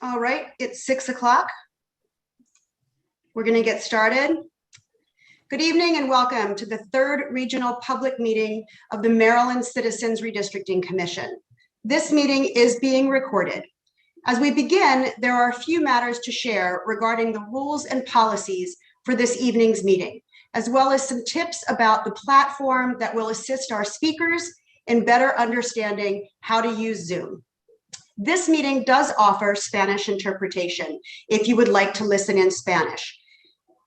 All right, it's 6 o'clock. We're going to get started. Good evening and welcome to the third regional public meeting of the Maryland Citizens Redistricting Commission. This meeting is being recorded. As we begin, there are a few matters to share regarding the rules and policies for this evening's meeting, as well as some tips about the platform that will assist our speakers in better understanding how to use Zoom. This meeting does offer Spanish interpretation if you would like to listen in Spanish.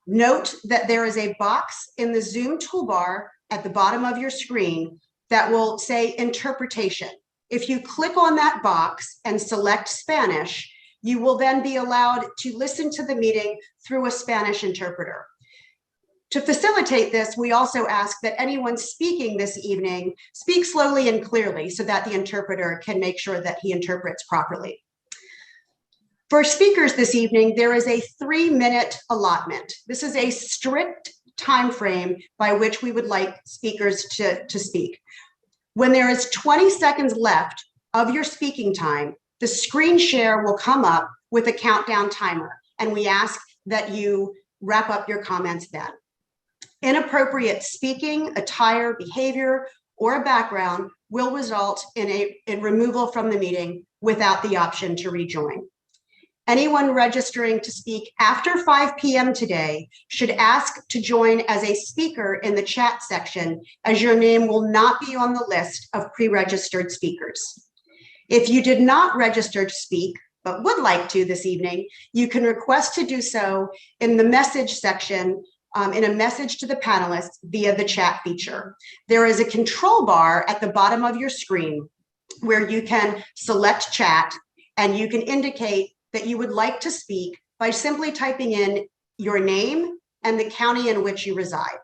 Note that there is a box in the Zoom toolbar at the bottom of your screen that will say interpretation. If you click on that box and select Spanish, you will then be allowed to listen to the meeting through a Spanish interpreter. To facilitate this, we also ask that anyone speaking this evening speak slowly and clearly so that the interpreter can make sure that he interprets properly. For speakers this evening, there is a 3-minute allotment. This is a strict time frame by which we would like speakers to speak. When there is 20 seconds left of your speaking time, the screen share will come up with a countdown timer, and we ask that you wrap up your comments then. Inappropriate speaking, attire, behavior, or a background will result in removal from the meeting without the option to rejoin. Anyone registering to speak after 5 p.m. today should ask to join as a speaker in the chat section, as your name will not be on the list of pre-registered speakers. If you did not register to speak, but would like to this evening, you can request to do so in the message section in a message to the panelists via the chat feature. There is a control bar at the bottom of your screen where you can select chat, and you can indicate that you would like to speak by simply typing in your name and the county in which you reside.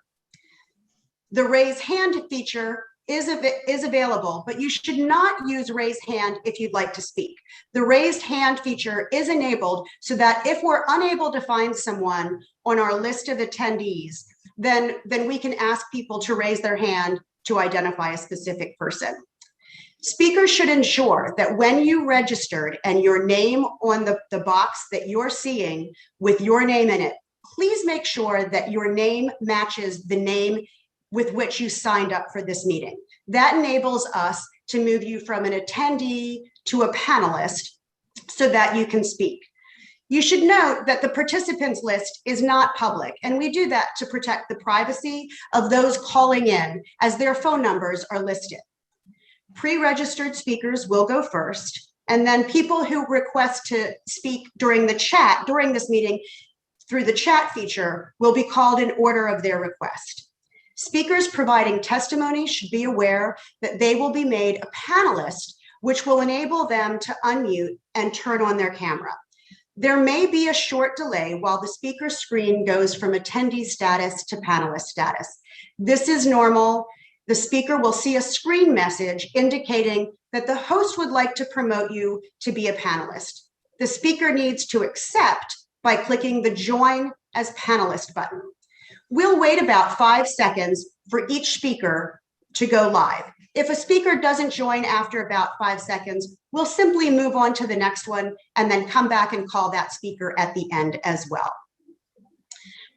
The raise hand feature is available, but you should not use raise hand if you'd like to speak. The raised hand feature is enabled so that if we're unable to find someone on our list of attendees, then we can ask people to raise their hand to identify a specific person. Speakers should ensure that when you registered and your name on the box that you're seeing with your name in it, please make sure that your name matches the name with which you signed up for this meeting. That enables us to move you from an attendee to a panelist so that you can speak. You should note that the participants list is not public, and we do that to protect the privacy of those calling in, as their phone numbers are listed. Pre-registered speakers will go first, and then people who request to speak during this meeting through the chat feature will be called in order of their request. Speakers providing testimony should be aware that they will be made a panelist, which will enable them to unmute and turn on their camera. There may be a short delay while the speaker screen goes from attendee status to panelist status. This is normal. The speaker will see a screen message indicating that the host would like to promote you to be a panelist. The speaker needs to accept by clicking the Join as Panelist button. We'll wait about 5 seconds for each speaker to go live. If a speaker doesn't join after about 5 seconds, we'll simply move on to the next one and then come back and call that speaker at the end as well.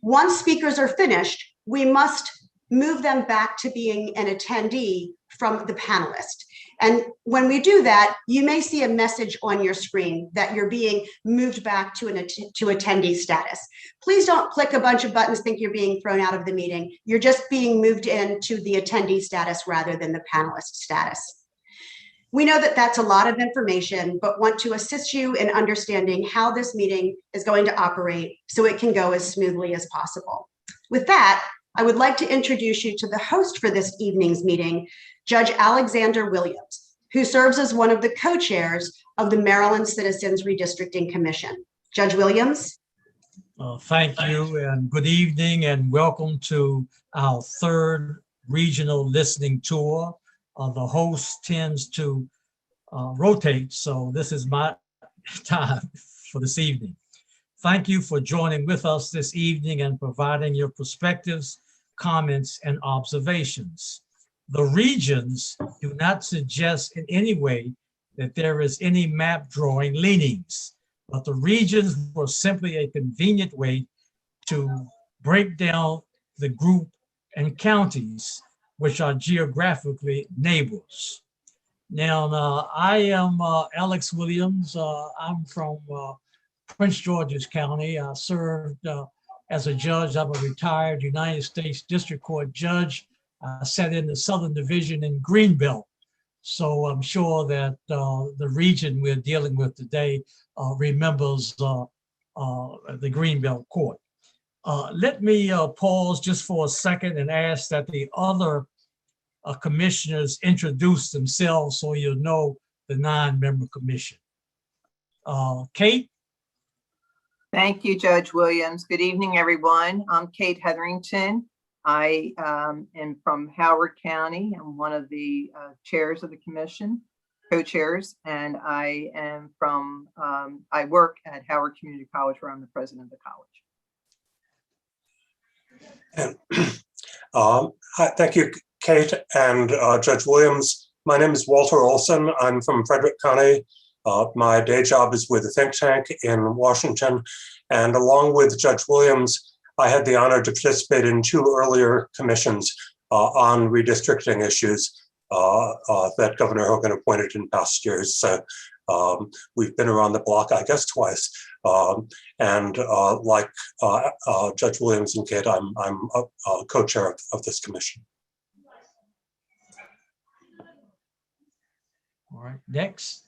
Once speakers are finished, we must move them back to being an attendee from the panelist. And when we do that, you may see a message on your screen that you're being moved back to attendee status. Please don't click a bunch of buttons, think you're being thrown out of the meeting. You're just being moved into the attendee status rather than the panelist status. We know that that's a lot of information, but want to assist you in understanding how this meeting is going to operate so it can go as smoothly as possible. With that, I would like to introduce you to the host for this evening's meeting, Judge Alexander Williams, who serves as one of the co-chairs of the Maryland Citizens Redistricting Commission. Judge Williams. Thank you, and good evening, and welcome to our third regional listening tour. The host tends to rotate, so this is my time for this evening. Thank you for joining with us this evening and providing your perspectives, comments, and observations. The regions do not suggest in any way that there is any map drawing leanings. but the regions were simply a convenient way to break down the group and counties, which are geographically neighbors. Now, I am Alex Williams. I'm from Prince George's County. I served as a judge. I'm a retired United States District Court judge. I sat in the Southern Division in Greenbelt. So I'm sure that the region we're dealing with today remembers the Greenbelt Court. Let me pause just for a second and ask that the other commissioners introduce themselves so you'll know the 9-member commission. Kate? Thank you, Judge Williams. Good evening, everyone. I'm Kate Hetherington. I am from Howard County. I'm one of the chairs of the commission, co-chairs, and I am from, I work at Howard Community College, where I'm the president of the college. Hi, thank you, Kate and Judge Williams. My name is Walter Olson. I'm from Frederick County. My day job is with a think tank in Washington. And along with Judge Williams, I had the honor to participate in 2 earlier commissions on redistricting issues that Governor Hogan appointed in past years. So we've been around the block, I guess, twice. And like Judge Williams and Kate, I'm a co-chair of this commission. All right, next.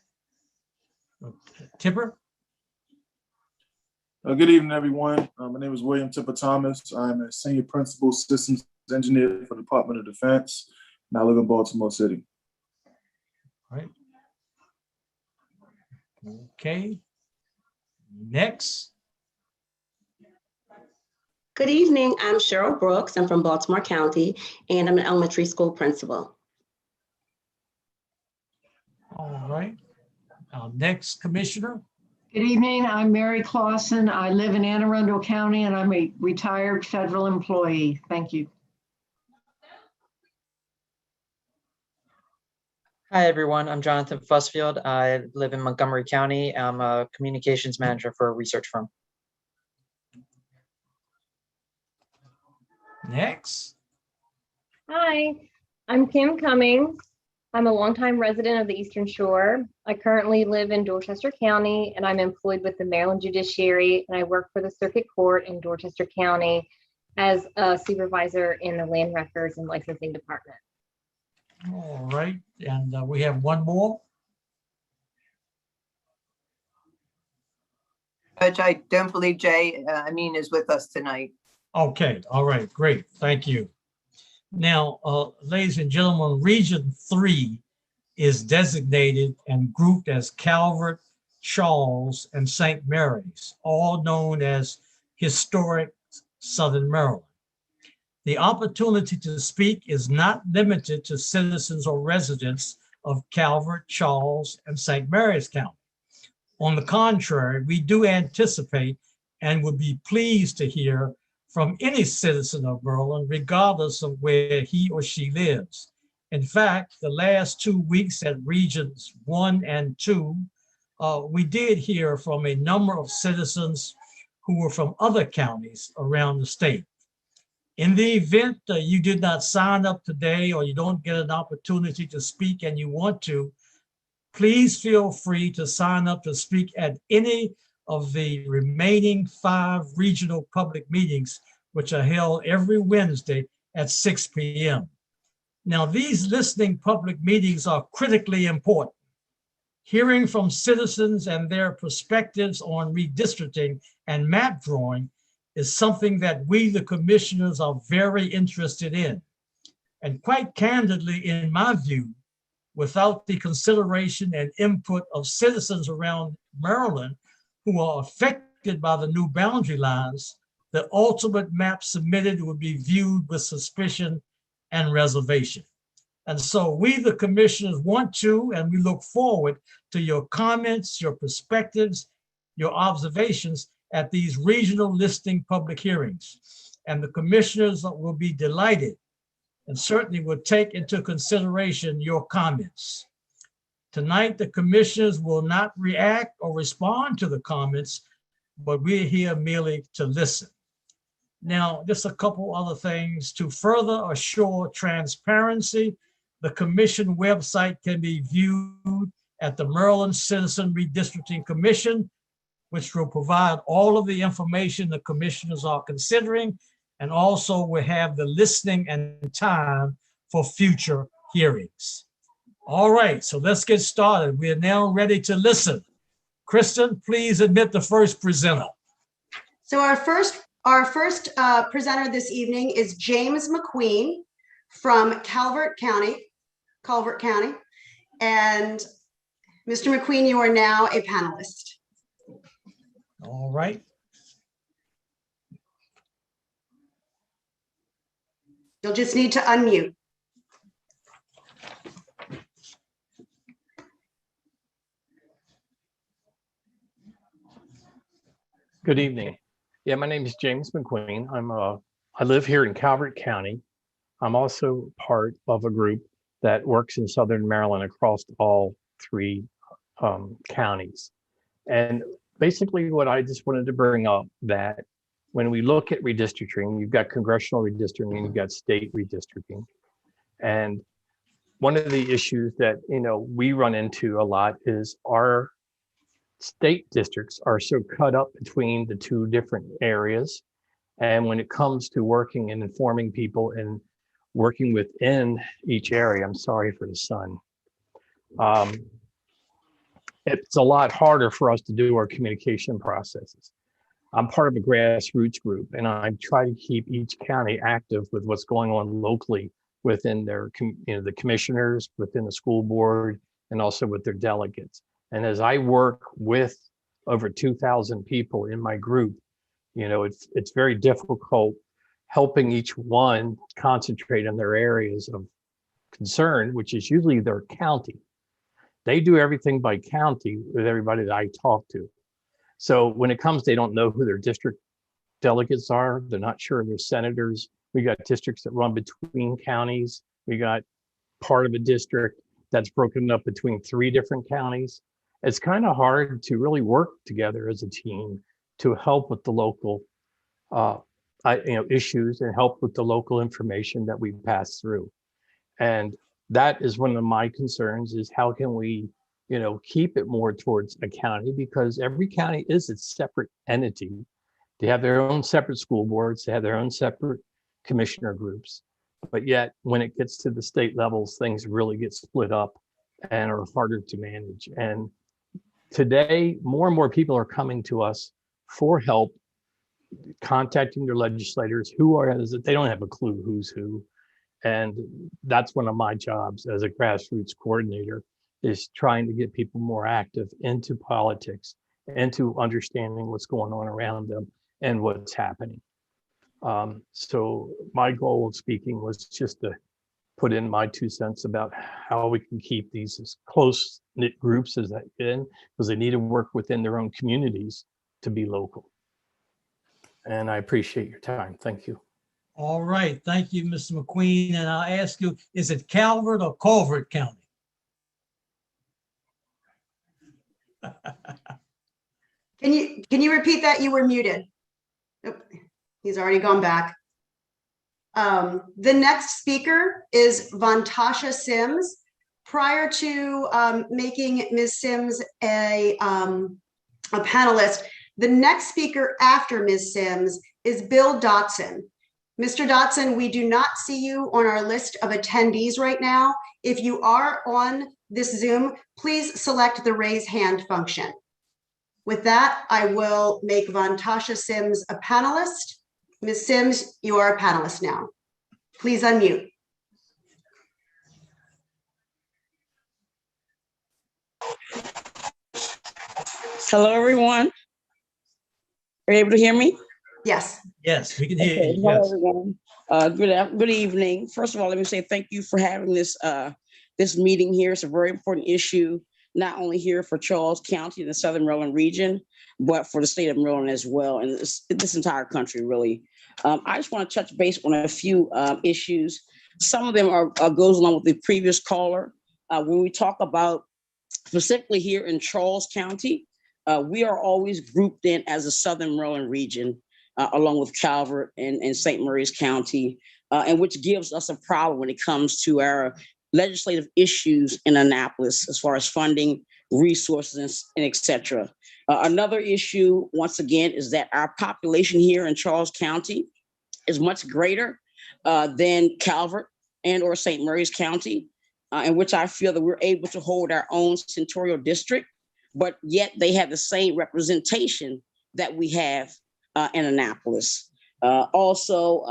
Tipper? Good evening, everyone. My name is William Tipper Thomas. I'm a senior principal systems engineer for the Department of Defense, and I live in Baltimore City. All right. Okay. Next. Good evening. I'm Cheryl Brooks. I'm from Baltimore County, and I'm an elementary school principal. All right. Our next commissioner. Good evening. I'm Mary Clausen. I live in Anne Arundel County, and I'm a retired federal employee. Thank you. Hi, everyone. I'm Jonathan Fussfield. I live in Montgomery County. I'm a communications manager for a research firm. Next. Hi, I'm Kim Cummings. I'm a longtime resident of the Eastern Shore. I currently live in Dorchester County, and I'm employed with the Maryland Judiciary, and I work for the Circuit Court in Dorchester County as a supervisor in the Land Records and Licensing Department. All right, and we have one more. Judge, I don't believe Jay Amin is with us tonight. Okay, all right, great, thank you. Now, ladies and gentlemen, Region 3 is designated and grouped as Calvert, Charles, and St. Mary's, all known as historic Southern Maryland. The opportunity to speak is not limited to citizens or residents of Calvert, Charles, and St. Mary's County. On the contrary, we do anticipate and would be pleased to hear from any citizen of Maryland, regardless of where he or she lives. In fact, the last 2 weeks at Regions 1 and 2, we did hear from a number of citizens who were from other counties around the state. In the event you did not sign up today or you don't get an opportunity to speak and you want to, please feel free to sign up to speak at any of the remaining 5 regional public meetings, which are held every Wednesday at 6 p.m. Now, these listening public meetings are critically important. Hearing from citizens and their perspectives on redistricting and map drawing is something that we, the commissioners, are very interested in. And quite candidly, in my view, without the consideration and input of citizens around Maryland who are affected by the new boundary lines, the ultimate map submitted would be viewed with suspicion and reservation. And so we, the commissioners, want to, and we look forward to your comments, your perspectives, your observations at these regional listing public hearings. And the commissioners will be delighted and certainly will take into consideration your comments. Tonight, the commissioners will not react or respond to the comments, but we're here merely to listen. Now, just a couple other things. To further assure transparency, the commission website can be viewed at the Maryland Citizen Redistricting Commission, which will provide all of the information the commissioners are considering, and also will have the listening and time for future hearings. All right, so let's get started. We are now ready to listen. Kristen, please admit the first presenter. So our first presenter this evening is James Mcqueen from Calvert County. And Mr. Mcqueen, you are now a panelist. All right. You'll just need to unmute. Good evening. Yeah, my name is James Mcqueen. I live here in Calvert County. I'm also part of a group that works in Southern Maryland across all three counties. And basically what I just wanted to bring up, that when we look at redistricting, you've got congressional redistricting, you've got state redistricting. And one of the issues that, we run into a lot is our state districts are so cut up between the two different areas. And when it comes to working and informing people and working within each area, I'm sorry for the sun. It's a lot harder for us to do our communication processes. I'm part of a grassroots group, and I try to keep each county active with what's going on locally within their, the commissioners, within the school board, and also with their delegates. And as I work with over 2,000 people in my group, it's very difficult helping each one concentrate on their areas of concern, which is usually their county. They do everything by county with everybody that I talk to. So when it comes, they don't know who their district delegates are. They're not sure of their senators. We got districts that run between counties. We got part of a district that's broken up between 3 different counties. It's kind of hard to really work together as a team to help with the local issues and help with the local information that we pass through. And that is one of my concerns, is how can we, keep it more towards a county, because every county is its separate entity. They have their own separate school boards, they have their own separate commissioner groups. But yet when it gets to the state levels, things really get split up and are harder to manage. And today, more and more people are coming to us for help, contacting their legislators they don't have a clue who's who. And that's one of my jobs as a grassroots coordinator, is trying to get people more active into politics, into understanding what's going on around them and what's happening. So my goal of speaking was just to put in my 2 cents about how we can keep these as close-knit groups as I can, because they need to work within their own communities to be local. And I appreciate your time. Thank you. All right, thank you, Mr. Mcqueen. And I'll ask you, is it Calvert or Culvert County? Can you repeat that? You were muted. Nope, he's already gone back. The next speaker is Vantasha Sims. Prior to making Ms. Sims a panelist, the next speaker after Ms. Sims is Bill Dotson. Mr. Dotson, we do not see you on our list of attendees right now. If you are on this Zoom, please select the raise hand function. With that, I will make Vantasha Sims a panelist. Ms. Sims, you are a panelist now. Please unmute. Hello, everyone. Are you able to hear me? Yes. Yes, we can hear Okay. you. Hello, Yes. everyone. Good evening. First of all, let me say thank you for having this meeting here. It's a very important issue, not only here for Charles County and the Southern Maryland region, but for the state of Maryland as well, and this entire country, really. I just want to touch base on a few issues. Some of them goes along with the previous caller. When we talk about specifically here in Charles County, we are always grouped in as a Southern Maryland region, along with Calvert and St. Mary's County, and which gives us a problem when it comes to our legislative issues in Annapolis, as far as funding, resources, and et cetera. Another issue, once again, is that our population here in Charles County is much greater than Calvert and or St. Mary's County, in which I feel that we're able to hold our own senatorial district, but yet they have the same representation that we have in Annapolis. Also,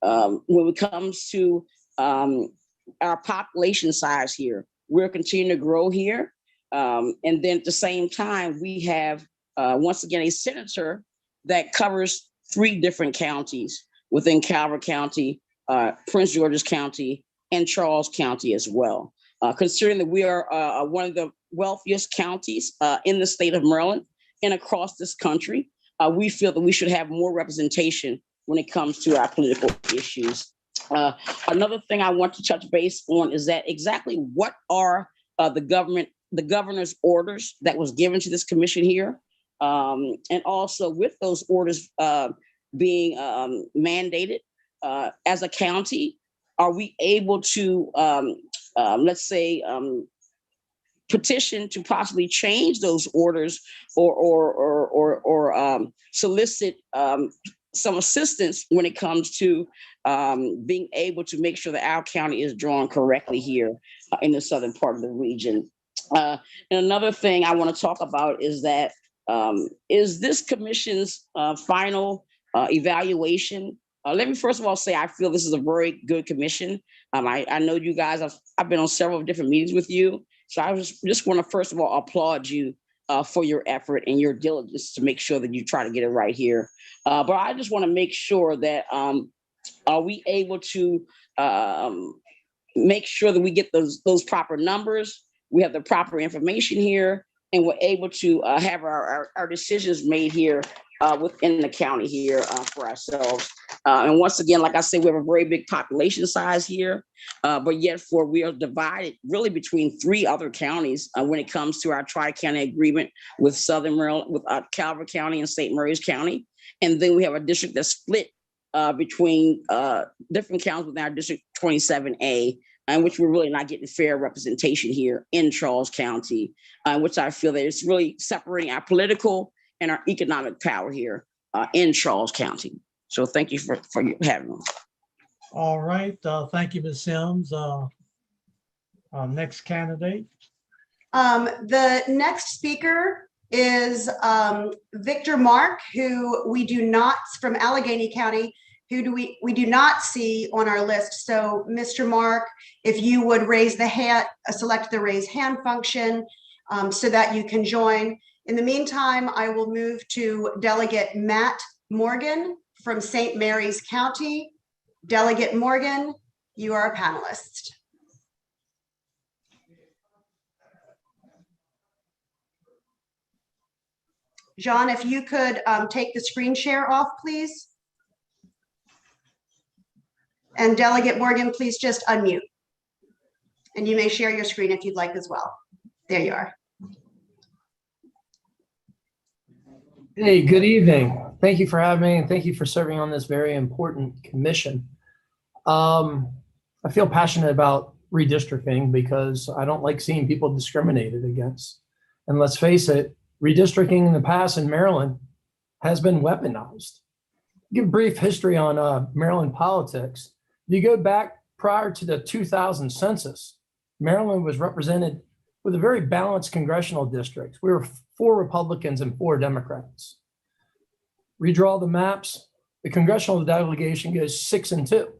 when it comes to our population size here, we're continuing to grow here. And then at the same time, we have, once again, a senator that covers 3 different counties within Calvert County, Prince George's County, and Charles County as well. Considering that we are one of the wealthiest counties in the state of Maryland and across this country, we feel that we should have more representation when it comes to our political issues. Another thing I want to touch base on is that exactly what are the governor's orders that was given to this commission here, and also with those orders being mandated as a county, are we able to, let's say, petition to possibly change those orders or solicit some assistance when it comes to being able to make sure that our county is drawn correctly here in the southern part of the region. And another thing I want to talk about is that is this commission's final evaluation. Let me first of all say I feel this is a very good commission. I know you guys, I've been on several different meetings with you. So I just want to first of all applaud you for your effort and your diligence to make sure that you try to get it right here. But I just want to make sure that are we able to make sure that we get those proper numbers, we have the proper information here, and we're able to have our decisions made here within the county here for ourselves. And once again, like I said, we have a very big population size here, but yet we are divided really between 3 other counties when it comes to our tri-county agreement with Southern Maryland, with Calvert County and St. Mary's County. And then we have a district that's split between different counties within our District 27A, in which we're really not getting fair representation here in Charles County, which I feel that it's really separating our political and our economic power here in Charles County. So thank you for having me. All right, thank you, Ms. Sims. Next candidate. The next speaker is Victor Mark, who we do not, from Allegheny County, who we do not see on our list. So Mr. Mark, if you would raise the hand, select the raise hand function so that you can join. In the meantime, I will move to Delegate Matt Morgan from St. Mary's County. Delegate Morgan, you are a panelist. John, if you could take the screen share off, please. And Delegate Morgan, please just unmute. And you may share your screen if you'd like as well. There you are. Hey, good evening. Thank you for having me, and thank you for serving on this very important commission. I feel passionate about redistricting because I don't like seeing people discriminated against. And let's face it, redistricting in the past in Maryland has been weaponized. Give brief history on Maryland politics. If you go back prior to the 2000 census, Maryland was represented with a very balanced congressional district. We were 4 Republicans and 4 Democrats. Redraw the maps, the congressional delegation goes 6 and 2.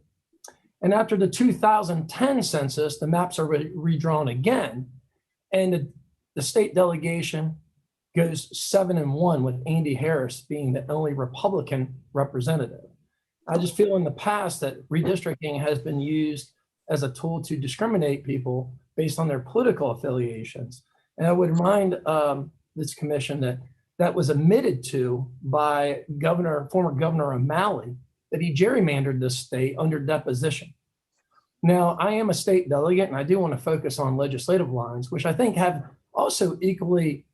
And after the 2010 census, the maps are redrawn again, and the state delegation goes 7 and 1, with Andy Harris being the only Republican representative. I just feel in the past that redistricting has been used as a tool to discriminate people based on their political affiliations. And I would remind this commission that that was admitted to by former Governor O'Malley, that he gerrymandered this state under deposition. Now, I am a state delegate, and I do want to focus on legislative lines, which I think have also equally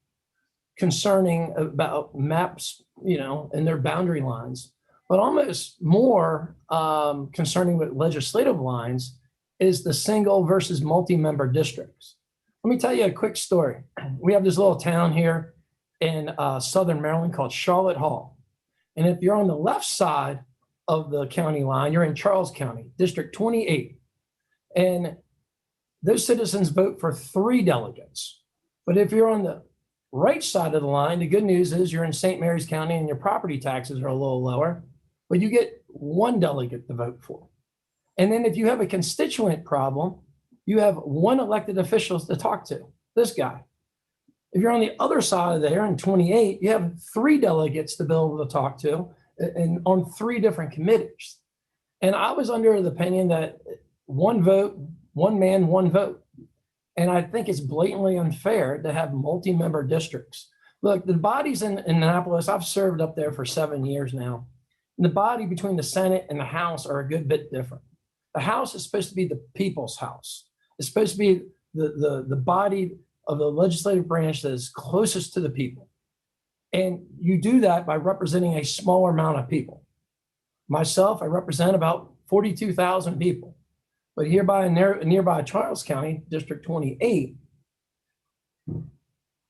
concerning about maps, and their boundary lines, but almost more concerning with legislative lines is the single versus multi-member districts. Let me tell you a quick story. We have this little town here in Southern Maryland called Charlotte Hall. And if you're on the left side of the county line, you're in Charles County, District 28. And those citizens vote for 3 delegates. But if you're on the right side of the line, the good news is you're in St. Mary's County and your property taxes are a little lower, but you get 1 delegate to vote for. And then if you have a constituent problem, you have 1 elected official to talk to, this guy. If you're on the other side of there in 28, you have 3 delegates to be able to talk to and on 3 different committees. And I was under the opinion that 1 vote, 1 man, 1 vote. And I think it's blatantly unfair to have multi-member districts. Look, the bodies in Annapolis, I've served up there for 7 years now. And the body between the Senate and the House are a good bit different. The House is supposed to be the people's house. It's supposed to be the body of the legislative branch that is closest to the people. And you do that by representing a smaller amount of people. Myself, I represent about 42,000 people. But hereby in nearby Charles County, District 28,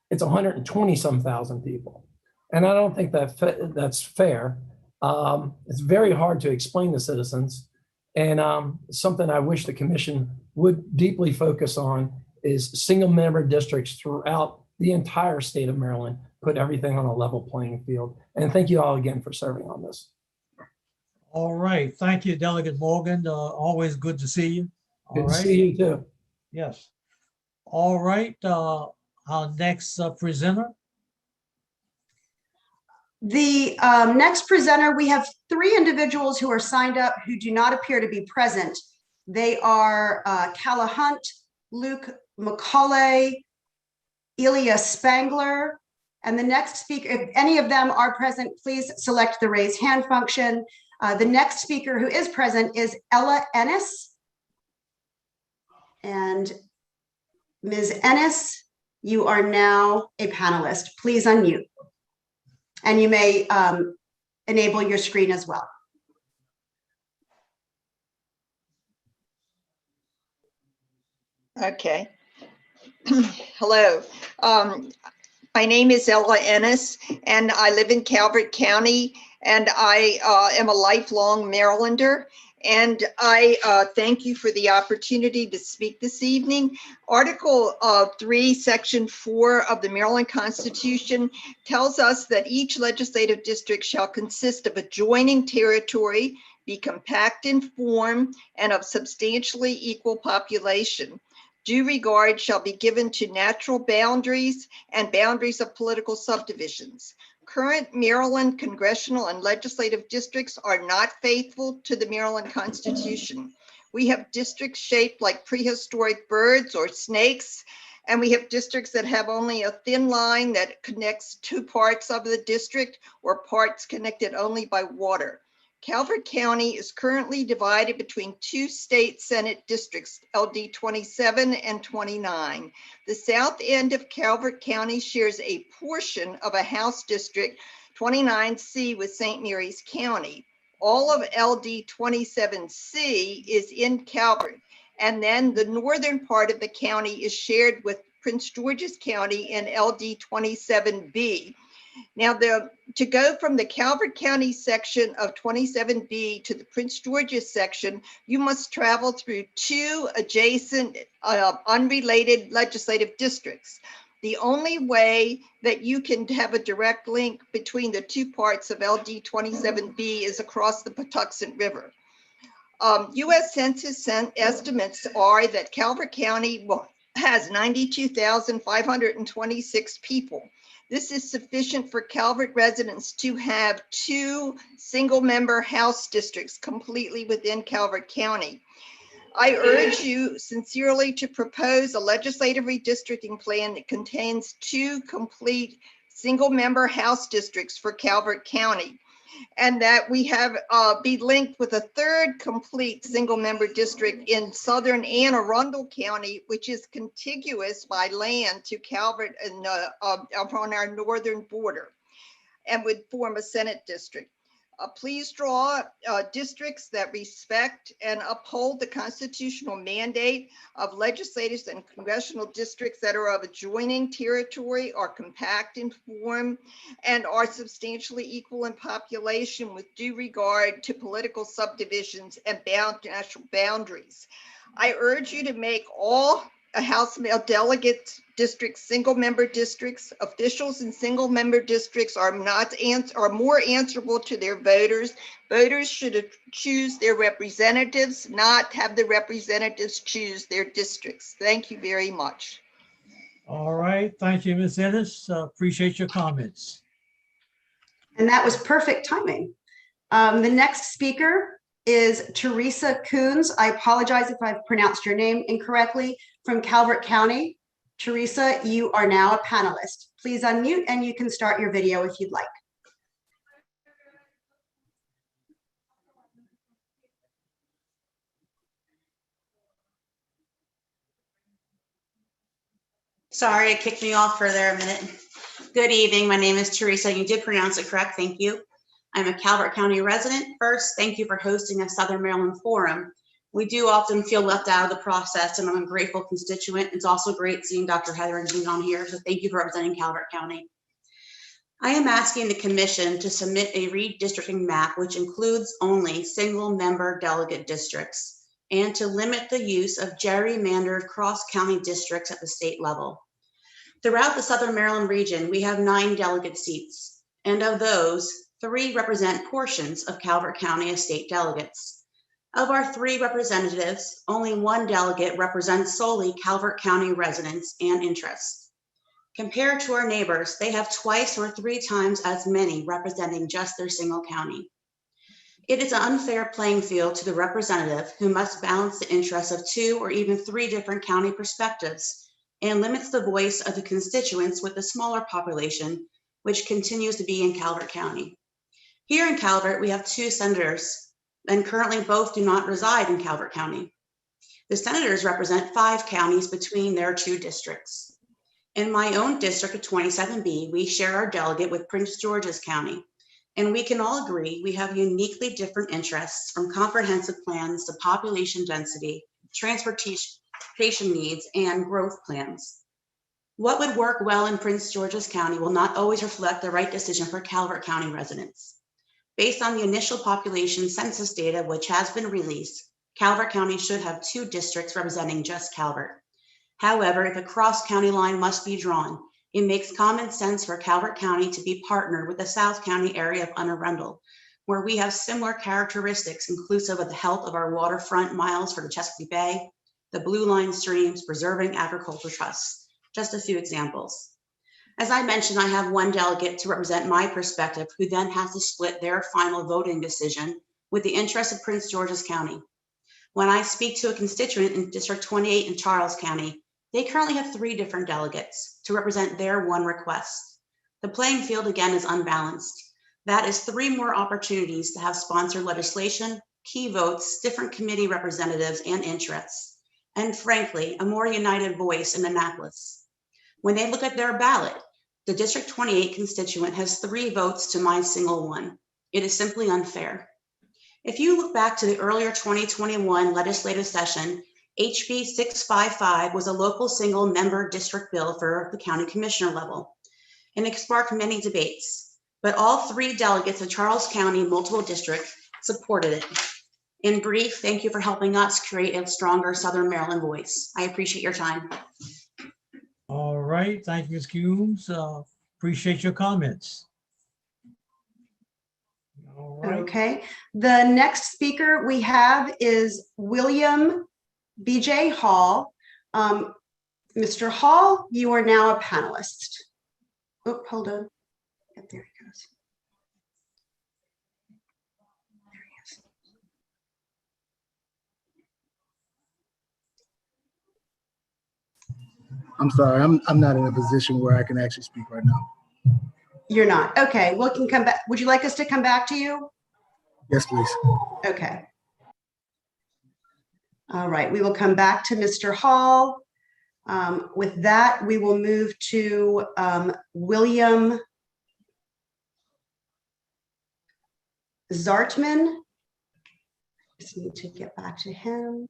it's 120-some thousand people. And I don't think that's fair. It's very hard to explain to citizens. And something I wish the commission would deeply focus on is single member districts throughout the entire state of Maryland, put everything on a level playing field. And thank you all again for serving on this. All right. Thank you, Delegate Morgan. Always good to see you. Good to see you too. Yes. All right. Our next presenter. The next presenter, we have 3 individuals who are signed up who do not appear to be present. They are Calla Hunt, Luke McCauley, Ilya Spangler, and the next speaker, if any of them are present, please select the raise hand function. The next speaker who is present is Ella Ennis. And Ms. Ennis, you are now a panelist. Please unmute. And you may enable your screen as well. Okay. Hello. My name is Ella Ennis, and I live in Calvert County, and I am a lifelong Marylander. And I thank you for the opportunity to speak this evening. Article 3, Section 4 of the Maryland Constitution tells us that each legislative district shall consist of adjoining territory, be compact in form, and of substantially equal population. Due regard shall be given to natural boundaries and boundaries of political subdivisions. Current Maryland congressional and legislative districts are not faithful to the Maryland Constitution. We have districts shaped like prehistoric birds or snakes, and we have districts that have only a thin line that connects 2 parts of the district or parts connected only by water. Calvert County is currently divided between 2 state Senate districts, LD 27 and 29. The south end of Calvert County shares a portion of a House District 29C with St. Mary's County. All of LD 27C is in Calvert, and then the northern part of the county is shared with Prince George's County in LD 27B. Now, to go from the Calvert County section of 27B to the Prince George's section, you must travel through 2 adjacent unrelated legislative districts. The only way that you can have a direct link between the 2 parts of LD 27B is across the Patuxent River. U.S. Census estimates are that Calvert County has 92,526 people. This is sufficient for Calvert residents to have 2 single-member House districts completely within Calvert County. I urge you sincerely to propose a legislative redistricting plan that contains 2 complete single-member House districts for Calvert County. and that we have be linked with a third complete single-member district in southern Anne Arundel County, which is contiguous by land to Calvert and upon our northern border, and would form a Senate district. Please draw districts that respect and uphold the constitutional mandate of legislators and congressional districts that are of adjoining territory, are compact in form, and are substantially equal in population with due regard to political subdivisions and national boundaries. I urge you to make all House delegate districts single-member districts. Officials in single-member districts are more answerable to their voters. Voters should choose their representatives, not have the representatives choose their districts. Thank you very much. All right, thank you, Ms. Ennis. Appreciate your comments. And that was perfect timing. The next speaker is Teresa Coons. I apologize if I've pronounced your name incorrectly, from Calvert County. Teresa, you are now a panelist. Please unmute and you can start your video if you'd like. Sorry, it kicked me off for there a minute. Good evening. My name is Teresa. You did pronounce it correct. Thank you. I'm a Calvert County resident. First, thank you for hosting a Southern Maryland Forum. We do often feel left out of the process, and I'm a grateful constituent. It's also great seeing Dr. Hetherington on here, so thank you for representing Calvert County. I am asking the commission to submit a redistricting map, which includes only single-member delegate districts, and to limit the use of gerrymandered cross-county districts at the state level. Throughout the Southern Maryland region, we have 9 delegate seats, and of those, 3 represent portions of Calvert County as state delegates. Of our 3 representatives, only 1 delegate represents solely Calvert County residents and interests. Compared to our neighbors, they have twice or 3 times as many representing just their single county. It is an unfair playing field to the representative who must balance the interests of 2 or even 3 different county perspectives and limits the voice of the constituents with the smaller population, which continues to be in Calvert County. Here in Calvert, we have 2 senators, and currently both do not reside in Calvert County. The senators represent 5 counties between their 2 districts. In my own district of 27B, we share our delegate with Prince George's County, and we can all agree we have uniquely different interests, from comprehensive plans to population density, transportation needs, and growth plans. What would work well in Prince George's County will not always reflect the right decision for Calvert County residents. Based on the initial population census data, which has been released, Calvert County should have 2 districts representing just Calvert. However, if a cross-county line must be drawn, it makes common sense for Calvert County to be partnered with the South County area of Anne Arundel, where we have similar characteristics inclusive of the health of our waterfront miles for the Chesapeake Bay, the Blue Line streams, preserving agricultural trusts, just a few examples. As I mentioned, I have 1 delegate to represent my perspective, who then has to split their final voting decision with the interests of Prince George's County. When I speak to a constituent in District 28 in Charles County, they currently have 3 different delegates to represent their 1 request. The playing field again is unbalanced. That is 3 more opportunities to have sponsored legislation, key votes, different committee representatives and interests, and frankly, a more united voice in Annapolis. When they look at their ballot, the District 28 constituent has 3 votes to my single 1. It is simply unfair. If you look back to the earlier 2021 legislative session, HB 655 was a local single member district bill for the county commissioner level, and it sparked many debates, but all 3 delegates of Charles County multiple district supported it. In brief, thank you for helping us create a stronger Southern Maryland voice. I appreciate your time. All right, thank you, Ms. Coons. Appreciate your comments. All right. Okay, the next speaker we have is William B.J. Hall. Mr. Hall, you are now a panelist. Oh, hold on. Yep, there he goes. There he is. I'm sorry, I'm not in a position where I can actually speak right now. You're not. Okay, we can come back. Would you like us to come back to you? Yes, please. Okay. All right, we will come back to Mr. Hall. With that, we will move to William Zartman. Just need to get back to him.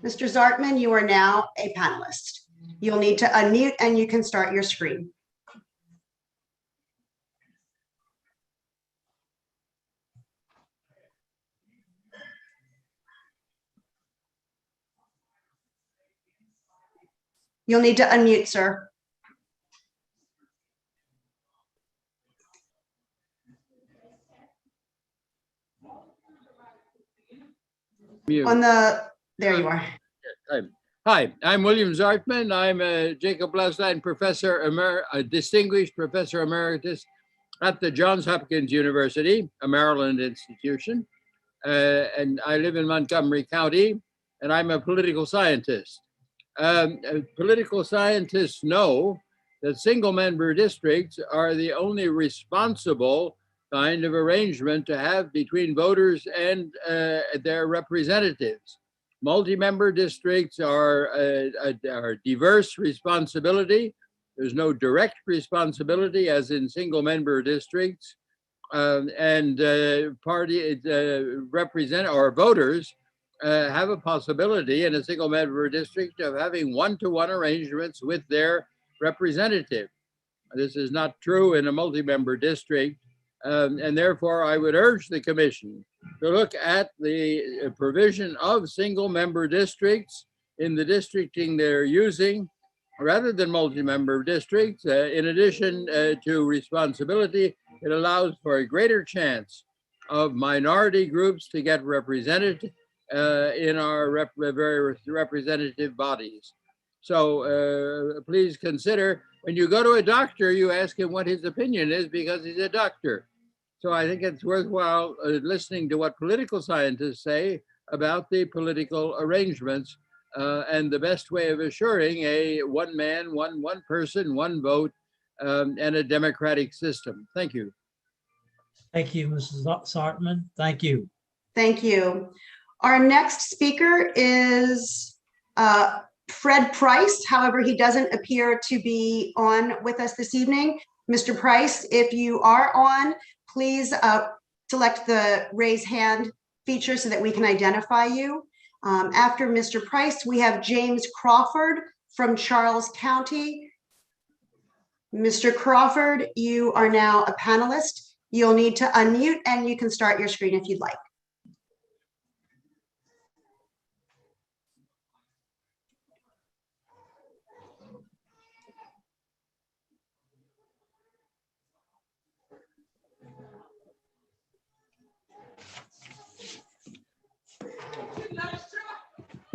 Mr. Zartman, you are now a panelist. You'll need to unmute and you can start your screen. You'll need to unmute, sir. There you are. Hi, I'm William Zartman. I'm a Jacob Blaustein Professor, a Distinguished Professor Emeritus at the Johns Hopkins University, a Maryland institution. And I live in Montgomery County, and I'm a political scientist. Political scientists know that single-member districts are the only responsible kind of arrangement to have between voters and their representatives. Multi-member districts are a diverse responsibility. There's no direct responsibility as in single-member districts. Voters have a possibility in a single-member district of having one-to-one arrangements with their representative. This is not true in a multi-member district. And therefore, I would urge the commission to look at the provision of single-member districts in the districting they're using, rather than multi-member districts. In addition to responsibility, it allows for a greater chance of minority groups to get represented in our various representative bodies. So please consider, when you go to a doctor, you ask him what his opinion is because he's a doctor. So I think it's worthwhile listening to what political scientists say about the political arrangements and the best way of assuring a one man, one person, one vote, and a democratic system. Thank you. Thank you, Mrs. Zartman. Thank you. Thank you. Our next speaker is Fred Price. However, he doesn't appear to be on with us this evening. Mr. Price, if you are on, please select the raise hand feature so that we can identify you. After Mr. Price, we have James Crawford from Charles County. Mr. Crawford, you are now a panelist. You'll need to unmute and you can start your screen if you'd like.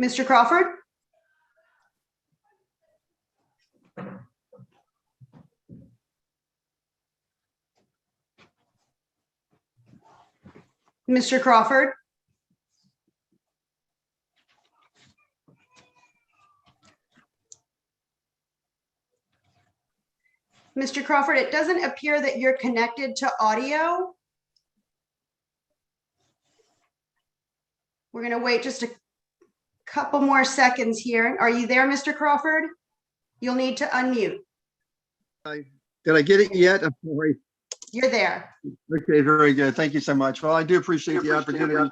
Mr. Crawford? Mr. Crawford? Mr. Crawford, it doesn't appear that you're connected to audio. We're going to wait just a couple more seconds here. Are you there, Mr. Crawford? You'll need to unmute. Did I get it yet? I'm sorry. You're there. Okay, very good. Thank you so much. Well, I do appreciate the opportunity. And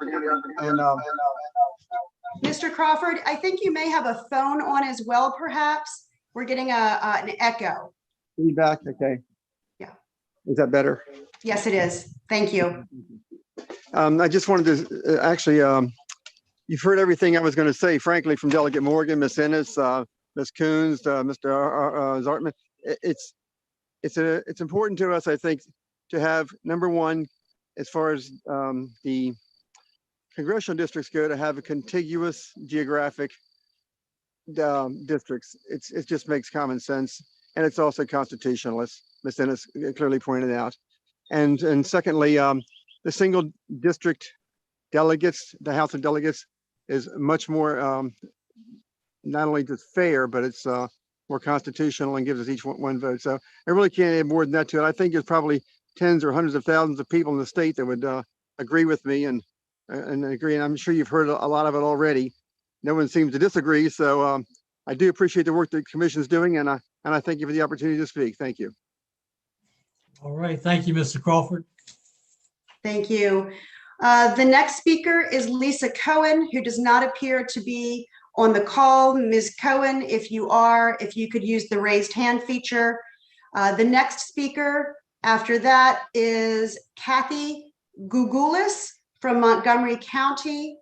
Mr. Crawford, I think you may have a phone on as well, perhaps. We're getting an echo. feedback. Okay. Yeah. Is that better? Yes, it is. Thank you. I just wanted to actually, you've heard everything I was going to say, frankly, from Delegate Morgan, Ms. Ennis, Ms. Coons, Mr. Zartman. It's important to us, I think, to have, number one, as far as the congressional districts go, to have a contiguous geographic districts. It just makes common sense, and it's also constitutional, as Ms. Ennis clearly pointed out. And secondly, the single district delegates, the House of Delegates, is much more not only just fair, but it's more constitutional and gives us each one vote. So I really can't add more than that to it. I think there's probably tens or hundreds of thousands of people in the state that would agree with me and agree. And I'm sure you've heard a lot of it already. No one seems to disagree. So I do appreciate the work the commission is doing, and I thank you for the opportunity to speak. Thank you. All right. Thank you, Mr. Crawford. Thank you. The next speaker is Lisa Cohen, who does not appear to be on the call. Ms. Cohen, if you could use the raised hand feature. The next speaker after that is Kathy Googlis from Montgomery County.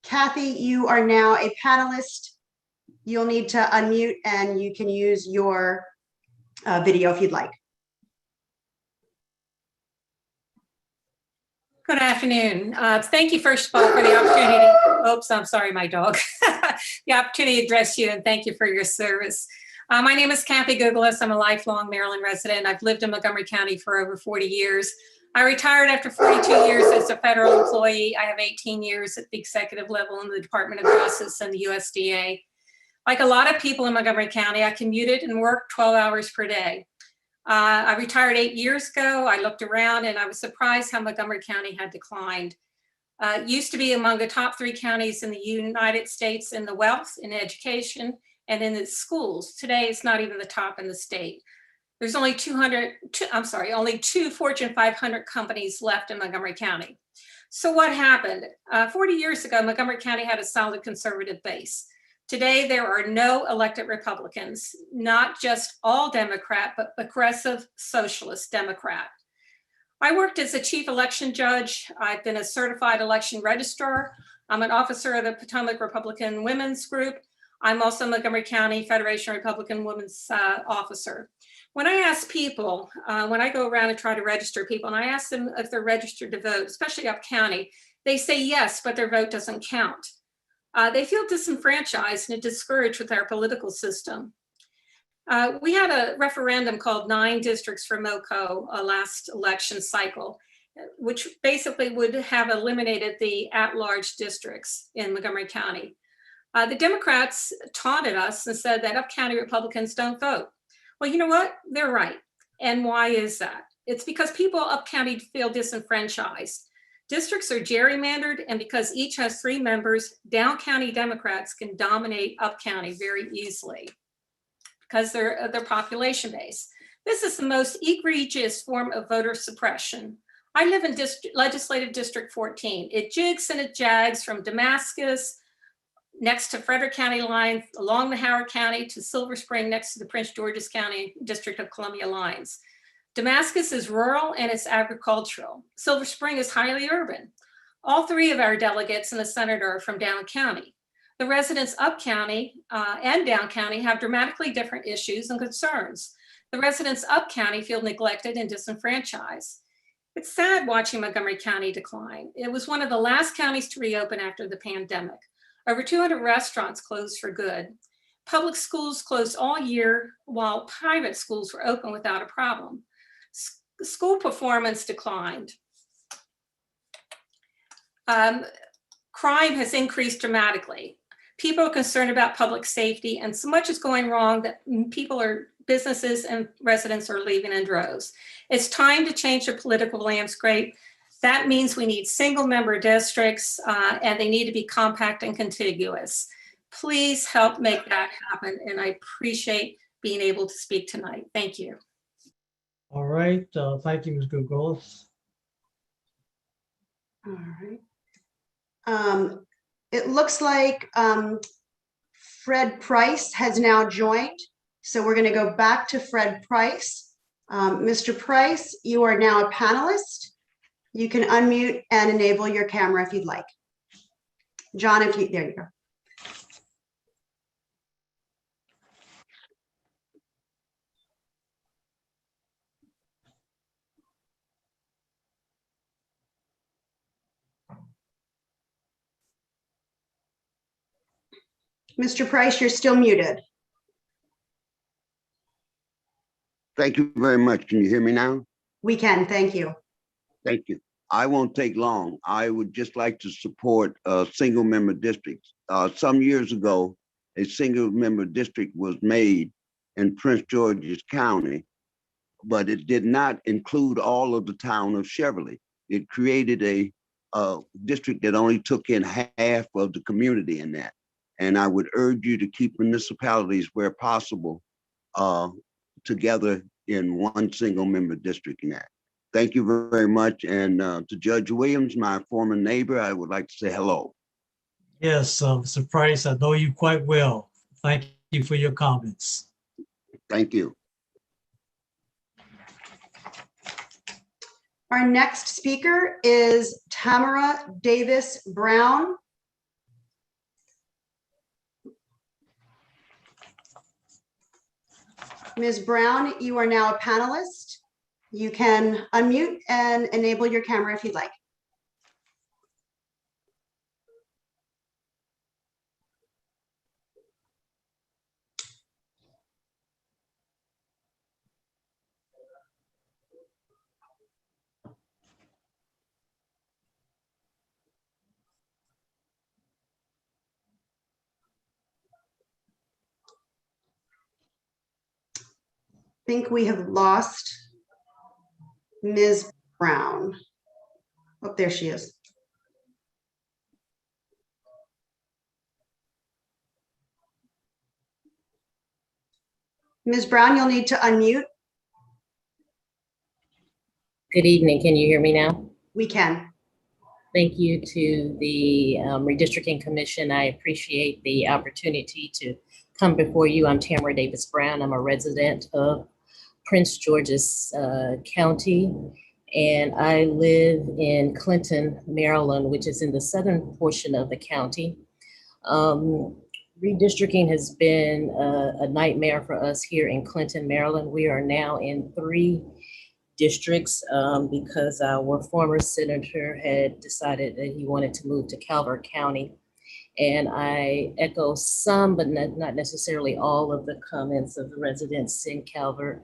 Kathy, you are now a panelist. You'll need to unmute and you can use your video if you'd like. Good afternoon. Thank you, first of all, for the opportunity. Oops, I'm sorry, my dog. The opportunity to address you, and thank you for your service. My name is Kathy Googlis. I'm a lifelong Maryland resident. I've lived in Montgomery County for over 40 years. I retired after 42 years as a federal employee. I have 18 years at the executive level in the Department of Justice and the USDA. Like a lot of people in Montgomery County, I commuted and worked 12 hours per day. I retired 8 years ago. I looked around and I was surprised how Montgomery County had declined. It used to be among the top 3 counties in the United States in the wealth, in education, and in the schools. Today, it's not even the top in the state. There's only only 2 Fortune 500 companies left in Montgomery County. So what happened? 40 years ago, Montgomery County had a solid conservative base. Today, there are no elected Republicans, not just all Democrat, but progressive socialist Democrat. I worked as a chief election judge. I've been a certified election registrar. I'm an officer of the Potomac Republican Women's Group. I'm also a Montgomery County Federation Republican Women's officer. When I ask people, when I go around and try to register people, and I ask them if they're registered to vote, especially up county, they say yes, but their vote doesn't count. They feel disenfranchised and discouraged with our political system. We had a referendum called 9 Districts for MoCo last election cycle, which basically would have eliminated the at-large districts in Montgomery County. The Democrats taunted us and said that up-county Republicans don't vote. Well, you know what? They're right. And why is that? It's because people up-county feel disenfranchised. Districts are gerrymandered, and because each has 3 members, down-county Democrats can dominate up-county very easily because they're their population base. This is the most egregious form of voter suppression. I live in Legislative District 14. It jigs and it jags from Damascus next to Frederick County line, along the Howard County to Silver Spring next to the Prince George's County District of Columbia lines. Damascus is rural and it's agricultural. Silver Spring is highly urban. All 3 of our delegates and the senator are from down county. The residents up county and down county have dramatically different issues and concerns. The residents up county feel neglected and disenfranchised. It's sad watching Montgomery County decline. It was one of the last counties to reopen after the pandemic. Over 200 restaurants closed for good. Public schools closed all year while private schools were open without a problem. School performance declined. Crime has increased dramatically. People are concerned about public safety, and so much is going wrong that businesses and residents are leaving in droves. It's time to change the political landscape. That means we need single-member districts, and they need to be compact and contiguous. Please help make that happen, and I appreciate being able to speak tonight. Thank you. All right. Thank you, Ms. Googlis. All right. It looks like Fred Price has now joined. So we're going to go back to Fred Price. Mr. Price, you are now a panelist. You can unmute and enable your camera if you'd like. John, there you go. Mr. Price, you're still muted. Thank you very much. Can you hear me now? We can, thank you. Thank you. I won't take long. I would just like to support single member districts. Some years ago, a single member district was made in Prince George's County, but it did not include all of the town of Cheverly. It created a district that only took in half of the community in that. And I would urge you to keep municipalities where possible together in one single member district in that. Thank you very much. And to Judge Williams, my former neighbor, I would like to say hello. Yes, Mr. Price, I know you quite well. Thank you for your comments. Thank you. Our next speaker is Tamara Davis Brown. Ms. Brown, you are now a panelist. You can unmute and enable your camera if you'd like. I think we have lost Ms. Brown. Oh, there she is. Ms. Brown, you'll need to unmute. Good evening. Can you hear me now? We can. Thank you to the Redistricting Commission. I appreciate the opportunity to come before you. I'm Tamara Davis Brown. I'm a resident of Prince George's County, and I live in Clinton, Maryland, which is in the southern portion of the county. Redistricting has been a nightmare for us here in Clinton, Maryland. We are now in 3 districts because our former senator had decided that he wanted to move to Calvert County. And I echo some, but not necessarily all of the comments of the residents in Calvert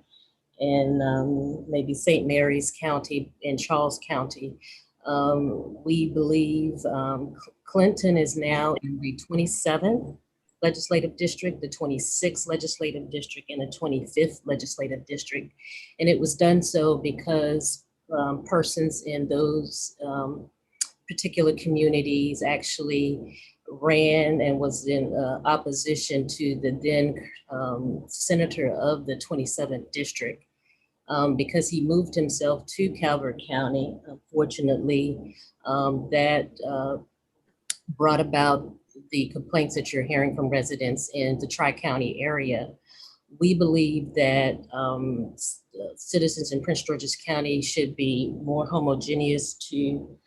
and maybe St. Mary's County and Charles County. We believe Clinton is now in the 27th legislative district, the 26th legislative district, and the 25th legislative district. And it was done so because persons in those particular communities actually ran and was in opposition to the then senator of the 27th district because he moved himself to Calvert County. Unfortunately, that brought about the complaints that you're hearing from residents in the Tri-County area. We believe that citizens in Prince George's County should be more homogeneous to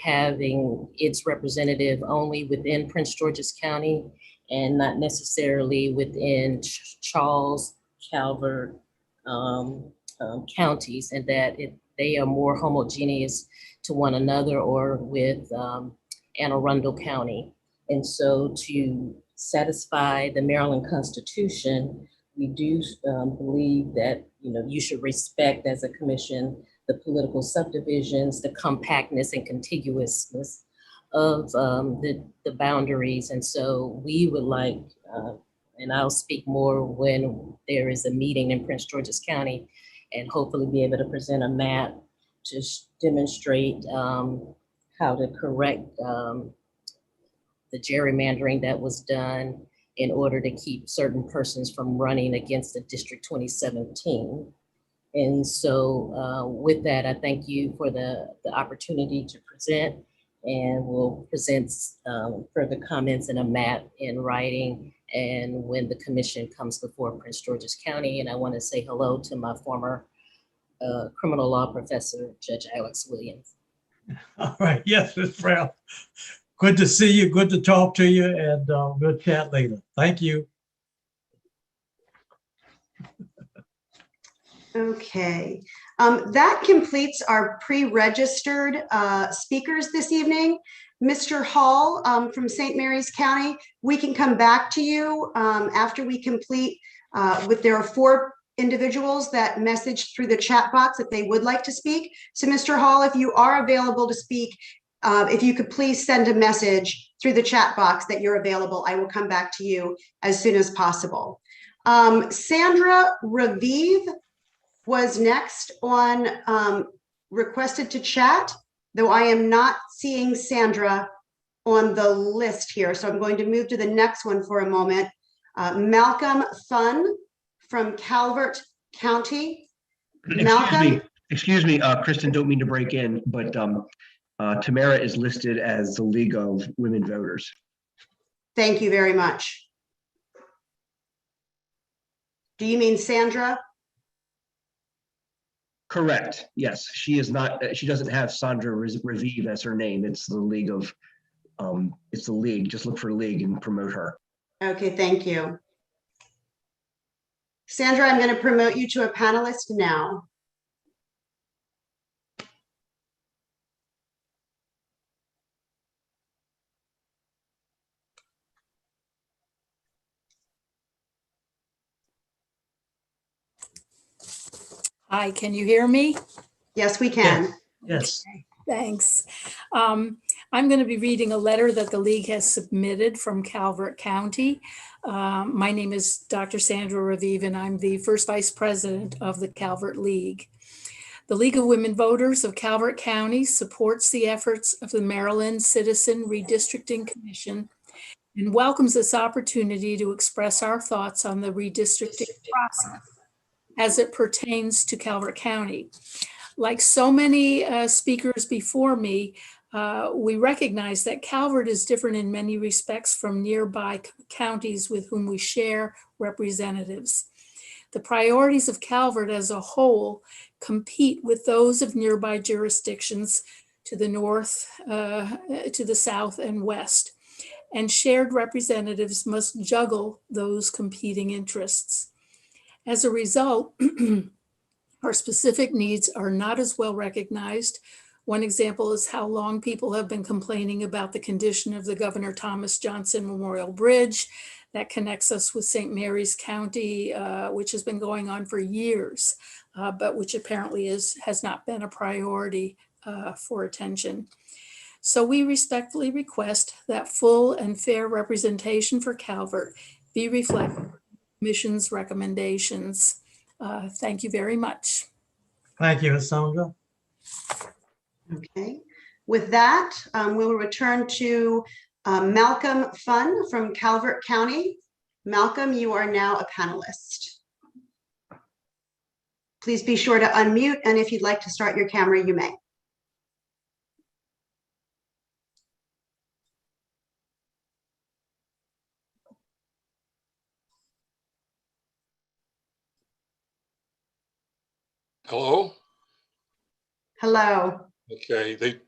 having its representative only within Prince George's County and not necessarily within Charles, Calvert counties, and that they are more homogeneous to one another or with Anne Arundel County. And so to satisfy the Maryland Constitution, we do believe that you should respect as a commission the political subdivisions, the compactness and contiguousness of the boundaries. And so we would like, and I'll speak more when there is a meeting in Prince George's County, and hopefully be able to present a map to demonstrate how to correct the gerrymandering that was done in order to keep certain persons from running against the District 2017. And so with that, I thank you for the opportunity to present, and we'll present further comments in a map in writing and when the commission comes before Prince George's County. And I want to say hello to my former criminal law professor, Judge Alex Williams. All right, yes, Ms. Brown. Good to see you, good to talk to you, and we'll chat later. Thank you. Okay, that completes our pre-registered speakers this evening. Mr. Hall from St. Mary's County, we can come back to you after we complete there are 4 individuals that messaged through the chat box that they would like to speak. So Mr. Hall, if you are available to speak, if you could please send a message through the chat box that you're available, I will come back to you as soon as possible. Sandra Raviv was next on requested to chat, though I am not seeing Sandra on the list here. So I'm going to move to the next one for a moment. Malcolm Thun from Calvert County. Malcolm. Excuse me, Kristen, don't mean to break in, but Tamara is listed as the League of Women Voters. Thank you very much. Do you mean Sandra? Correct. Yes, she is not. She doesn't have Sandra Raviv as her name. It's the League of. It's the League. Just look for League and promote her. Okay, thank you. Sandra, I'm going to promote you to a panelist now. Hi, can you hear me? Yes, we can. Yes. Okay, thanks. I'm going to be reading a letter that the League has submitted from Calvert County. My name is Dr. Sandra Raviv, and I'm the first vice president of the Calvert League. The League of Women Voters of Calvert County supports the efforts of the Maryland Citizen Redistricting Commission and welcomes this opportunity to express our thoughts on the redistricting process as it pertains to Calvert County. Like so many speakers before me, we recognize that Calvert is different in many respects from nearby counties with whom we share representatives. The priorities of Calvert as a whole compete with those of nearby jurisdictions to the north, to the south and west, and shared representatives must juggle those competing interests. As a result, our specific needs are not as well recognized. One example is how long people have been complaining about the condition of the Governor Thomas Johnson Memorial Bridge that connects us with St. Mary's County, which has been going on for years, but which apparently has not been a priority for attention. So we respectfully request that full and fair representation for Calvert be reflected in the Commission's recommendations. Thank you very much. Thank you, Sandra. Okay. With that, we will return to Malcolm Thun from Calvert County. Malcolm, you are now a panelist. Please be sure to unmute, and if you'd like to start your camera, you may. Hello? Hello. Okay, they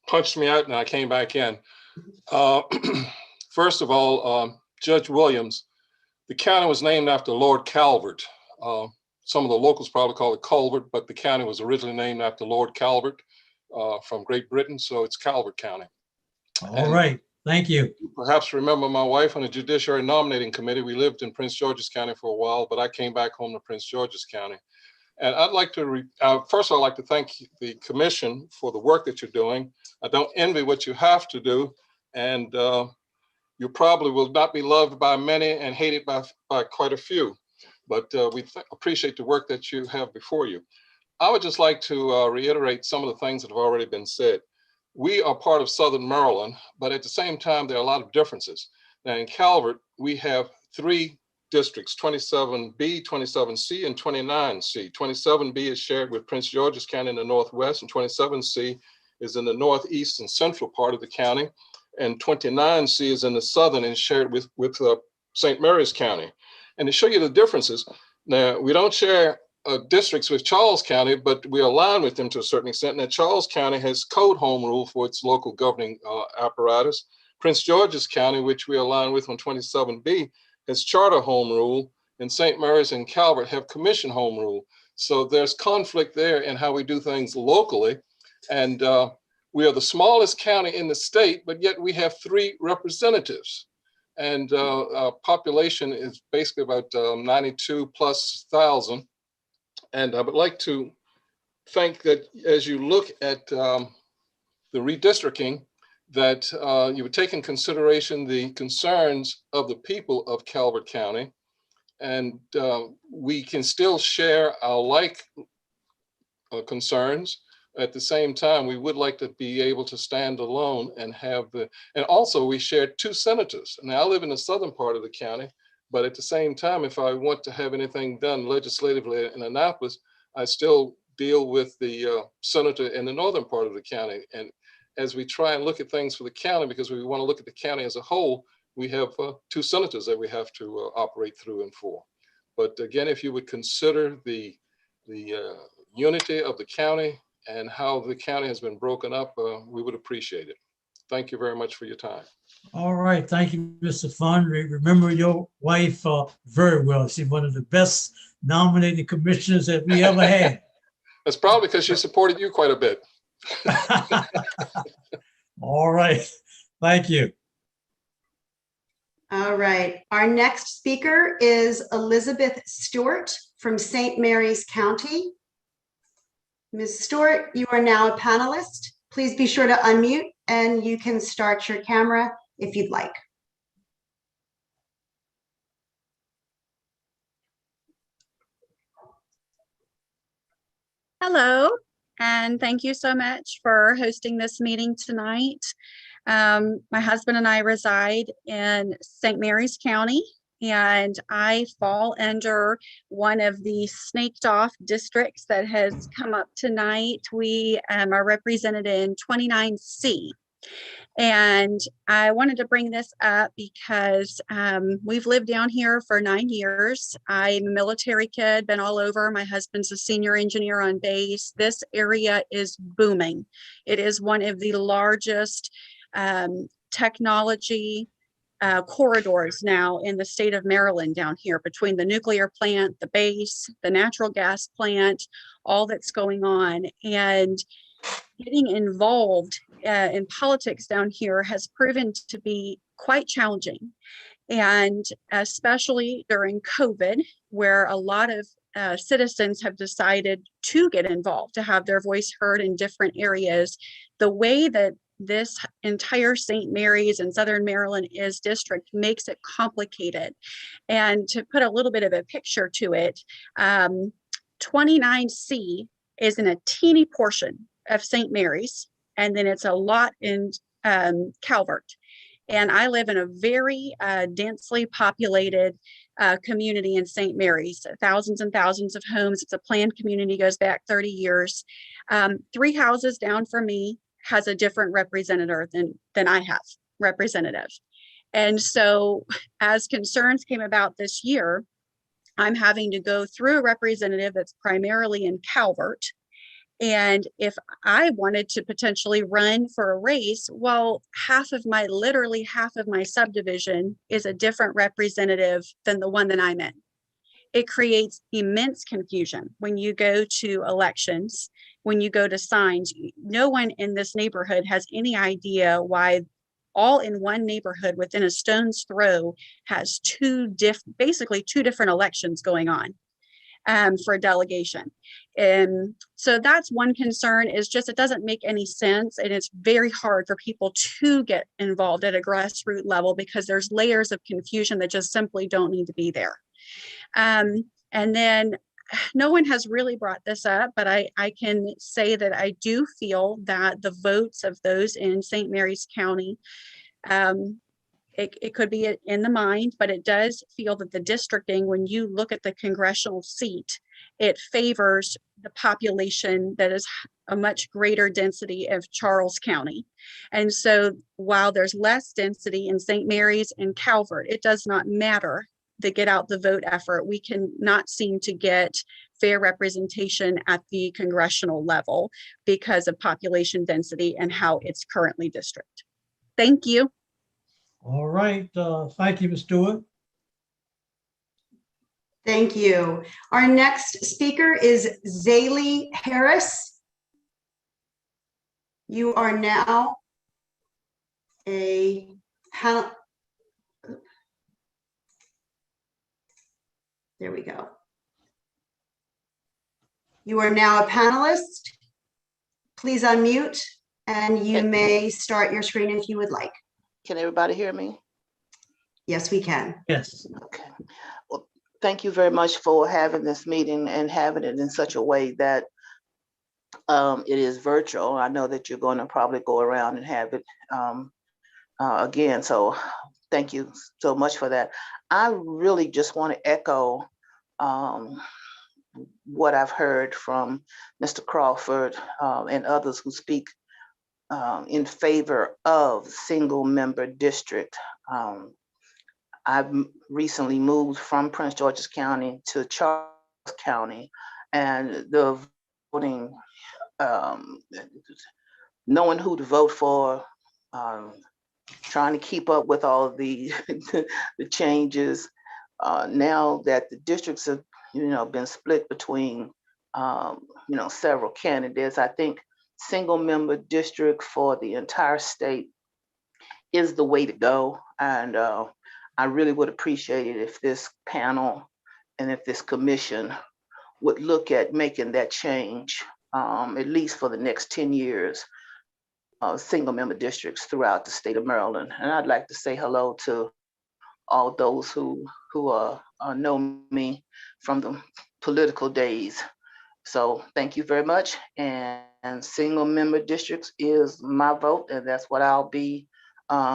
punched me out and I came back in. First of all, Judge Williams, the county was named after Lord Calvert. Some of the locals probably call it Culvert, but the county was originally named after Lord Calvert from Great Britain, so it's Calvert County. All right, thank you. Perhaps remember my wife on the Judiciary Nominating Committee. We lived in Prince George's County for a while, but I came back home to Prince George's County. And I'd like to, first of all, I'd like to thank the commission for the work that you're doing. I don't envy what you have to do, and you probably will not be loved by many and hated by quite a few, but we appreciate the work that you have before you. I would just like to reiterate some of the things that have already been said. We are part of Southern Maryland, but at the same time, there are a lot of differences. Now in Calvert, we have 3 districts, 27B, 27C, and 29C. 27B is shared with Prince George's County in the northwest, and 27C is in the northeast and central part of the county, and 29C is in the southern and shared with St. Mary's County. And to show you the differences, now we don't share districts with Charles County, but we align with them to a certain extent. Now Charles County has code home rule for its local governing apparatus. Prince George's County, which we align with on 27B, has charter home rule, and St. Mary's and Calvert have commission home rule. So there's conflict there in how we do things locally. And we are the smallest county in the state, but yet we have 3 representatives. And our population is basically about 92,000+. And I would like to think that as you look at the redistricting, that you would take in consideration the concerns of the people of Calvert County. And we can still share our concerns. At the same time, we would like to be able to stand alone and and also we share 2 senators. Now I live in the southern part of the county, but at the same time, if I want to have anything done legislatively in Annapolis, I still deal with the senator in the northern part of the county. And as we try and look at things for the county, because we want to look at the county as a whole, we have 2 senators that we have to operate through and for. But again, if you would consider the unity of the county and how the county has been broken up, we would appreciate it. Thank you very much for your time. All right, thank you, Mr. Fund. Remember your wife very well. She's one of the best nominating commissioners that we ever had. That's probably because she supported you quite a bit. All right, thank you. All right, our next speaker is Elizabeth Stewart from St. Mary's County. Ms. Stewart, you are now a panelist. Please be sure to unmute and you can start your camera if you'd like. Hello, and thank you so much for hosting this meeting tonight. My husband and I reside in St. Mary's County, and I fall under one of the snaked off districts that has come up tonight. We are represented in 29C. And I wanted to bring this up because we've lived down here for 9 years. I'm a military kid, been all over. My husband's a senior engineer on base. This area is booming. It is one of the largest technology corridors now in the state of Maryland down here, between the nuclear plant, the base, the natural gas plant, all that's going on. And getting involved in politics down here has proven to be quite challenging. And especially during COVID, where a lot of citizens have decided to get involved, to have their voice heard in different areas, the way that this entire St. Mary's and Southern Maryland is district makes it complicated. And to put a little bit of a picture to it, 29C is in a teeny portion of St. Mary's, and then it's a lot in Calvert. And I live in a very densely populated community in St. Mary's, thousands and thousands of homes. It's a planned community, goes back 30 years. 3 houses down from me has a different representative than I have, representative. And so as concerns came about this year, I'm having to go through a representative that's primarily in Calvert. And if I wanted to potentially run for a race, well, literally half of my subdivision is a different representative than the one that I'm in. It creates immense confusion when you go to elections, when you go to signs. No one in this neighborhood has any idea why all in one neighborhood within a stone's throw has basically two different elections going on for a delegation. And so that's one concern, is just it doesn't make any sense. And it's very hard for people to get involved at a grassroots level because there's layers of confusion that just simply don't need to be there. And then no one has really brought this up, but I can say that I do feel that the votes of those in St. Mary's County, it could be in the mind, but it does feel that the districting, when you look at the congressional seat, it favors the population that is a much greater density of Charles County. And so while there's less density in St. Mary's and Calvert, it does not matter the get out the vote effort. We can not seem to get fair representation at the congressional level because of population density and how it's currently districted. Thank you. All right, thank you, Ms. Stewart. Thank you. Our next speaker is Zaylee Harris. You are now a panel. There we go. You are now a panelist. Please unmute and you may start your screen if you would like. Can everybody hear me? Yes, we can. Yes. Okay. Well, thank you very much for having this meeting and having it in such a way that it is virtual. I know that you're going to probably go around and have it again. So thank you so much for that. I really just want to echo what I've heard from Mr. Crawford and others who speak in favor of single member district. I've recently moved from Prince George's County to Charles County, and the voting, knowing who to vote for, trying to keep up with all of the the changes. Now that the districts have, been split between, several candidates, I think single member district for the entire state is the way to go. And I really would appreciate it if this panel and if this commission would look at making that change, at least for the next 10 years, single member districts throughout the state of Maryland. And I'd like to say hello to all those who know me from the political days. So thank you very much. And single member districts is my vote, and that's what I'll be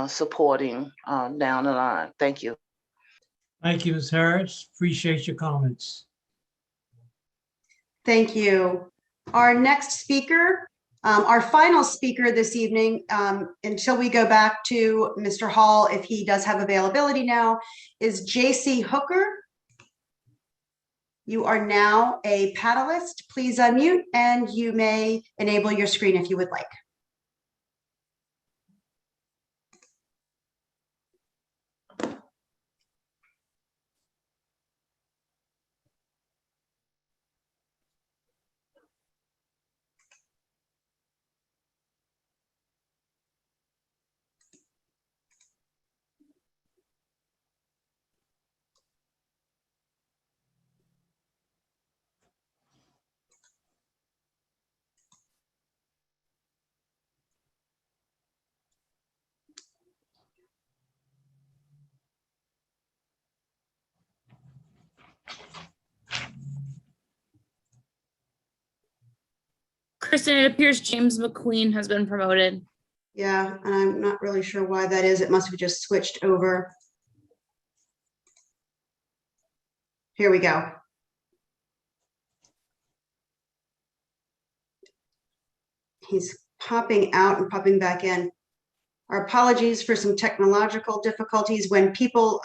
supporting down the line. Thank you. Thank you, Ms. Harris. Appreciate your comments. Thank you. Our next speaker, our final speaker this evening, until we go back to Mr. Hall, if he does have availability now, is J.C. Hooker. You are now a panelist. Please unmute and you may enable your screen if you would like. Kristen, it appears James Mcqueen has been promoted. Yeah, and I'm not really sure why that is. It must have just switched over. Here we go. He's popping out and popping back in. Our apologies for some technological difficulties. When people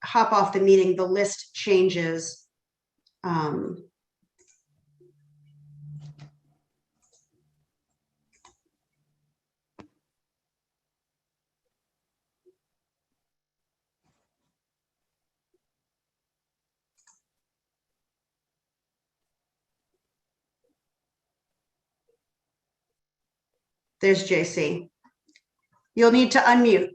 hop off the meeting, the list changes. There's JC. You'll need to unmute.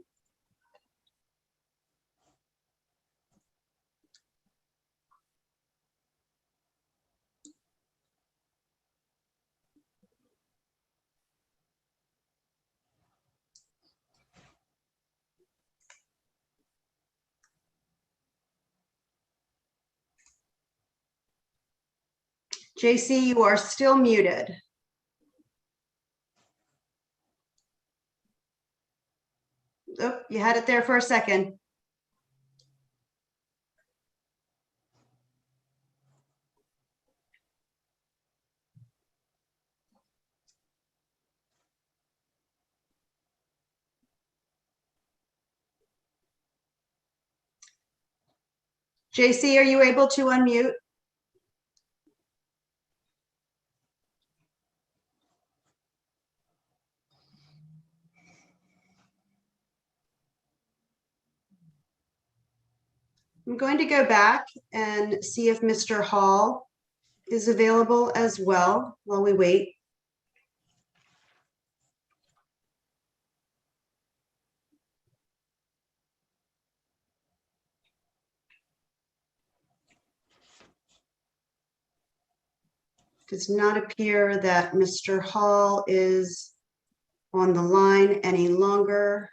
JC, you are still muted. Oh, you had it there for a second. JC, are you able to unmute? I'm going to go back and see if Mr. Hall is available as well while we wait. Does not appear that Mr. Hall is on the line any longer.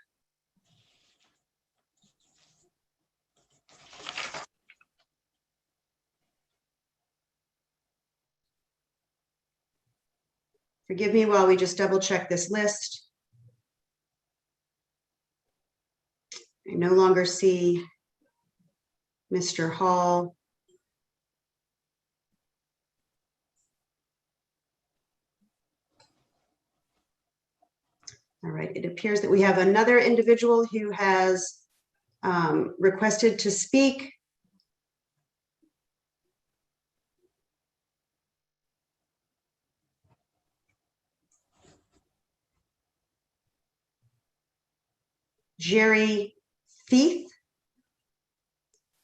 Forgive me while we just double check this list. I no longer see Mr. Hall. All right, it appears that we have another individual who has requested to speak. Jerry Feith,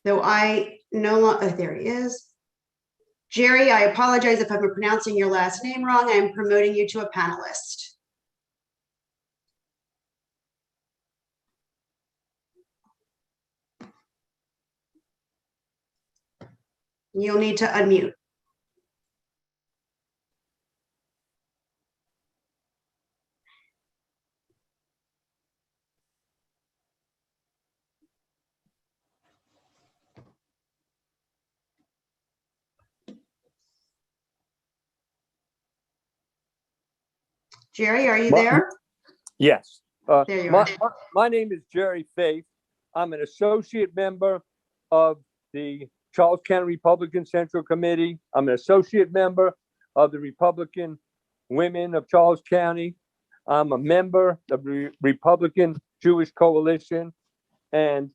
though I no longer, there he is. Jerry, I apologize if I'm pronouncing your last name wrong. I am promoting you to a panelist. You'll need to unmute. Jerry, are you there? Yes. There you are. My name is Jerry Faith. I'm an associate member of the Charles County Republican Central Committee. I'm an associate member of the Republican Women of Charles County. I'm a member of the Republican Jewish Coalition. And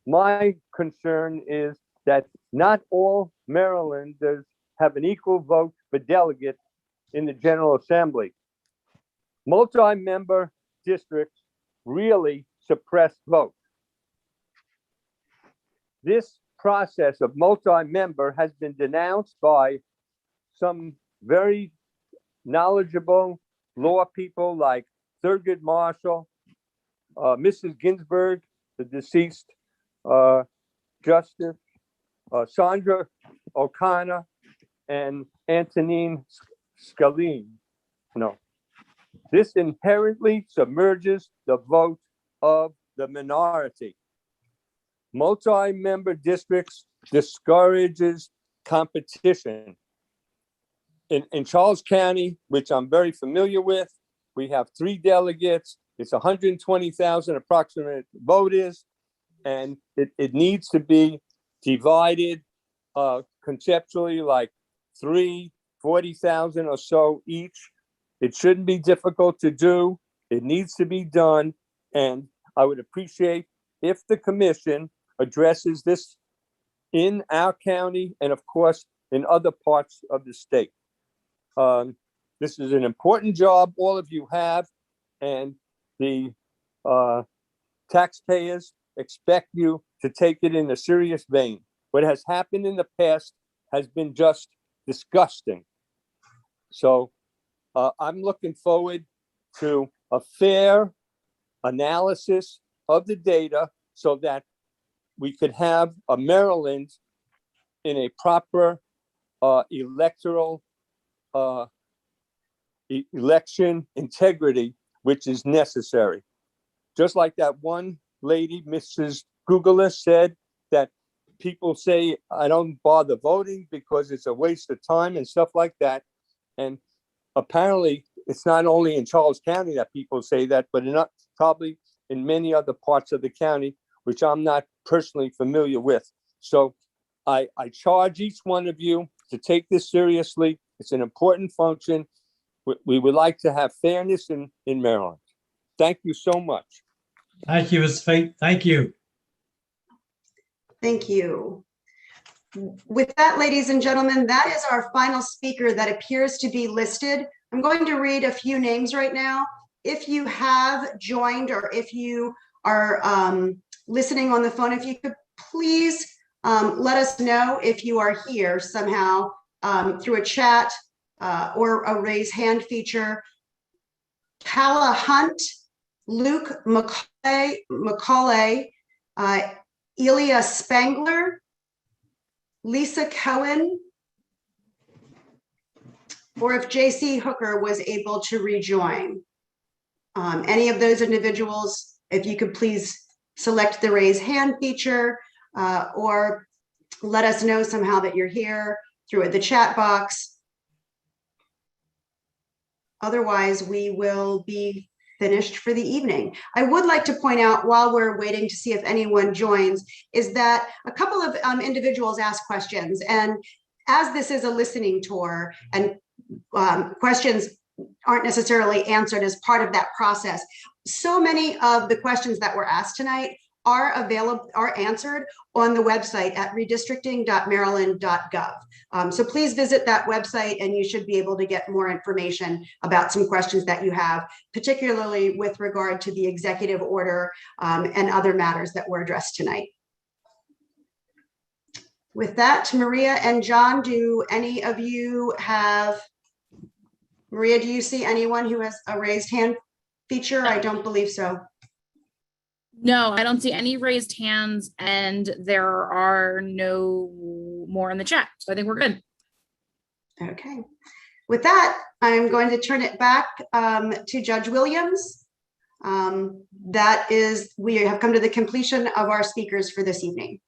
my concern is that not all Marylanders have an equal vote for delegates in the General Assembly. Multi-member districts really suppress votes. This process of multi-member has been denounced by some very knowledgeable law people like Thurgood Marshall, Mrs. Ginsburg, the deceased Justice, Sandra O'Connor, and Antonin Scalia. No. This inherently submerges the vote of the minority. Multi-member districts discourages competition. In Charles County, which I'm very familiar with, we have 3 delegates. It's 120,000 approximate vote is, and it needs to be divided conceptually like 40,000 or so each. It shouldn't be difficult to do. It needs to be done. And I would appreciate if the commission addresses this in our county and of course in other parts of the state. This is an important job all of you have, and the taxpayers expect you to take it in a serious vein. What has happened in the past has been just disgusting. So I'm looking forward to a fair analysis of the data so that we could have a Maryland in a proper electoral election integrity, which is necessary. Just like that one lady, Mrs. Googlis, said that people say, I don't bother voting because it's a waste of time and stuff like that. And apparently it's not only in Charles County that people say that, but probably in many other parts of the county, which I'm not personally familiar with. So I charge each one of you to take this seriously. It's an important function. We would like to have fairness in Maryland. Thank you so much. Thank you, Ms. Fate. Thank you. Thank you. With that, ladies and gentlemen, that is our final speaker that appears to be listed. I'm going to read a few names right now. If you have joined or if you are listening on the phone, if you could please let us know if you are here somehow through a chat or a raise hand feature. Calla Hunt, Luke McCauley, Elia Spangler, Lisa Cohen, or if JC Hooker was able to rejoin. Any of those individuals, if you could please select the raise hand feature or let us know somehow that you're here through the chat box. Otherwise, we will be finished for the evening. I would like to point out, while we're waiting to see if anyone joins, is that a couple of individuals asked questions, and as this is a listening tour and questions aren't necessarily answered as part of that process, so many of the questions that were asked tonight are answered on the website at redistricting.maryland.gov. So please visit that website and you should be able to get more information about some questions that you have, particularly with regard to the executive order and other matters that were addressed tonight. With that, Maria and John, do any of you have, Maria, do you see anyone who has a raised hand feature? I don't believe so. No, I don't see any raised hands, and there are no more in the chat. So I think we're good. Okay. With that, I'm going to turn it back to Judge Williams. We have come to the completion of our speakers for this evening.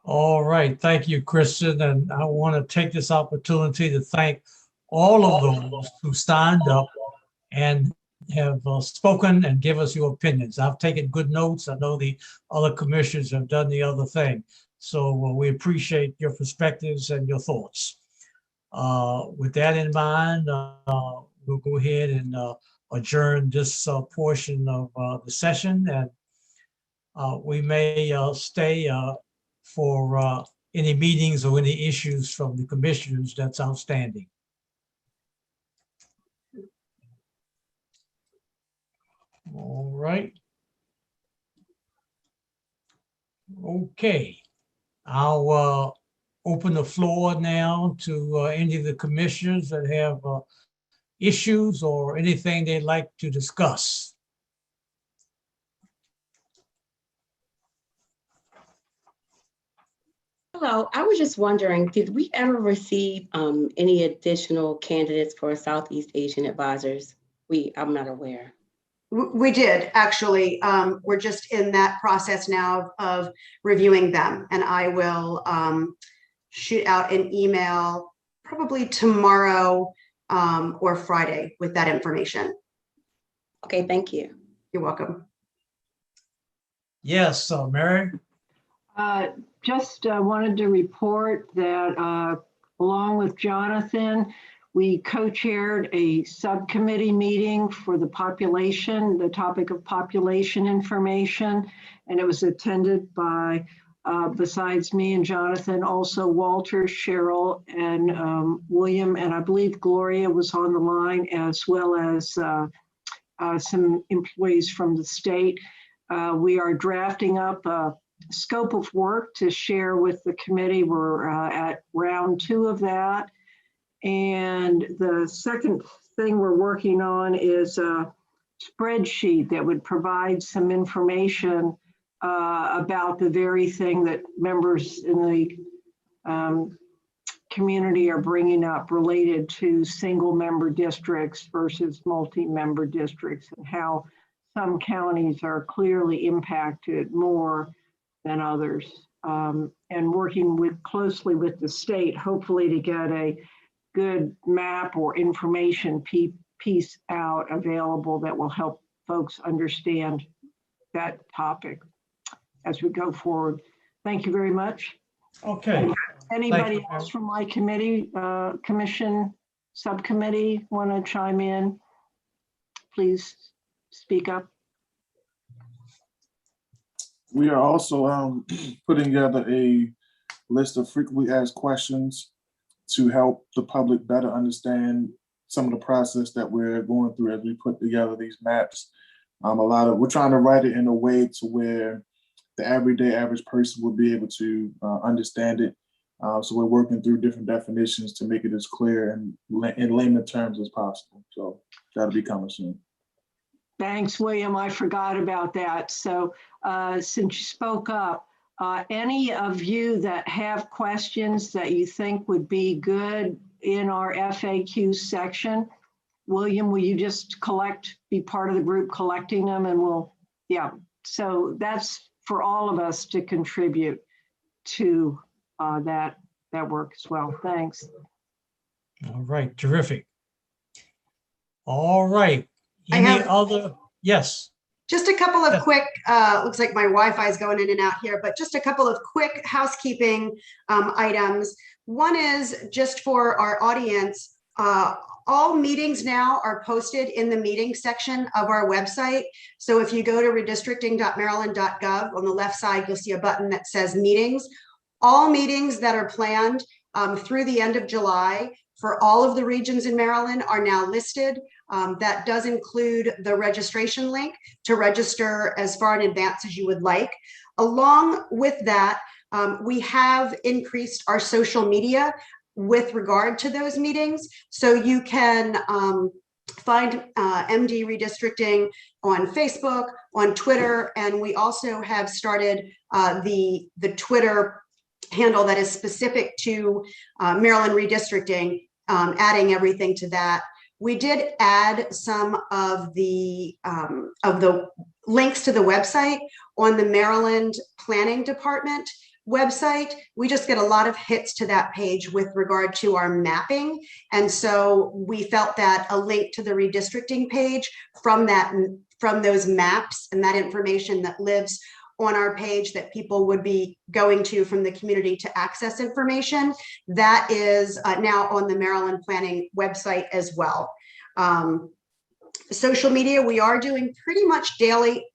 All right. Thank you, Kristen. And I want to take this opportunity to thank all of those who signed up and have spoken and give us your opinions. I've taken good notes. I know the other commissioners have done the other thing. So we appreciate your perspectives and your thoughts. With that in mind, we'll go ahead and adjourn this portion of the session, and we may stay for any meetings or any issues from the commissioners that's outstanding. All right. Okay. I'll open the floor now to any of the commissioners that have issues or anything they'd like to discuss. Hello, I was just wondering, did we ever receive any additional candidates for Southeast Asian advisors? I'm not aware. We did, actually. We're just in that process now of reviewing them, and I will shoot out an email probably tomorrow or Friday with that information. Okay, thank you. You're welcome. Yes, Mary? Just wanted to report that along with Jonathan, we co-chaired a subcommittee meeting for the topic of population information, and it was attended by, besides me and Jonathan, also Walter, Cheryl, and William, and I believe Gloria was on the line, as well as some employees from the state. We are drafting up a scope of work to share with the committee. We're at round 2 of that. And the second thing we're working on is a spreadsheet that would provide some information about the very thing that members in the community are bringing up related to single member districts versus multi-member districts, and how some counties are clearly impacted more than others. And working closely with the state, hopefully to get a good map or information piece out available that will help folks understand that topic as we go forward. Thank you very much. Okay. Anybody else from my committee, commission, subcommittee want to chime in? Please speak up. We are also putting together a list of frequently asked questions to help the public better understand some of the process that we're going through as we put together these maps. We're trying to write it in a way to where the average person will be able to understand it. So we're working through different definitions to make it as clear and in layman terms as possible. So that'll be coming soon. Thanks, William. I forgot about that. So since you spoke up, any of you that have questions that you think would be good in our FAQ section. William, will you just be part of the group collecting them, and yeah. So that's for all of us to contribute to that work as well. Thanks. All right, terrific. All right. I Any have- other? Yes. Just a couple of quick, looks like my Wi-Fi is going in and out here, but just a couple of quick housekeeping items. One is just for our audience, all meetings now are posted in the meeting section of our website. So if you go to redistricting.maryland.gov, on the left side, you'll see a button that says meetings. All meetings that are planned through the end of July for all of the regions in Maryland are now listed. That does include the registration link to register as far in advance as you would like. Along with that, we have increased our social media with regard to those meetings. So you can find MD Redistricting on Facebook, on Twitter, and we also have started the Twitter handle that is specific to Maryland Redistricting, adding everything to that. We did add some of the links to the website on the Maryland Planning Department website. We just get a lot of hits to that page with regard to our mapping. And so we felt that a link to the redistricting page from those maps and that information that lives on our page that people would be going to from the community to access information, that is now on the Maryland Planning website as well. Social media, we are doing pretty much daily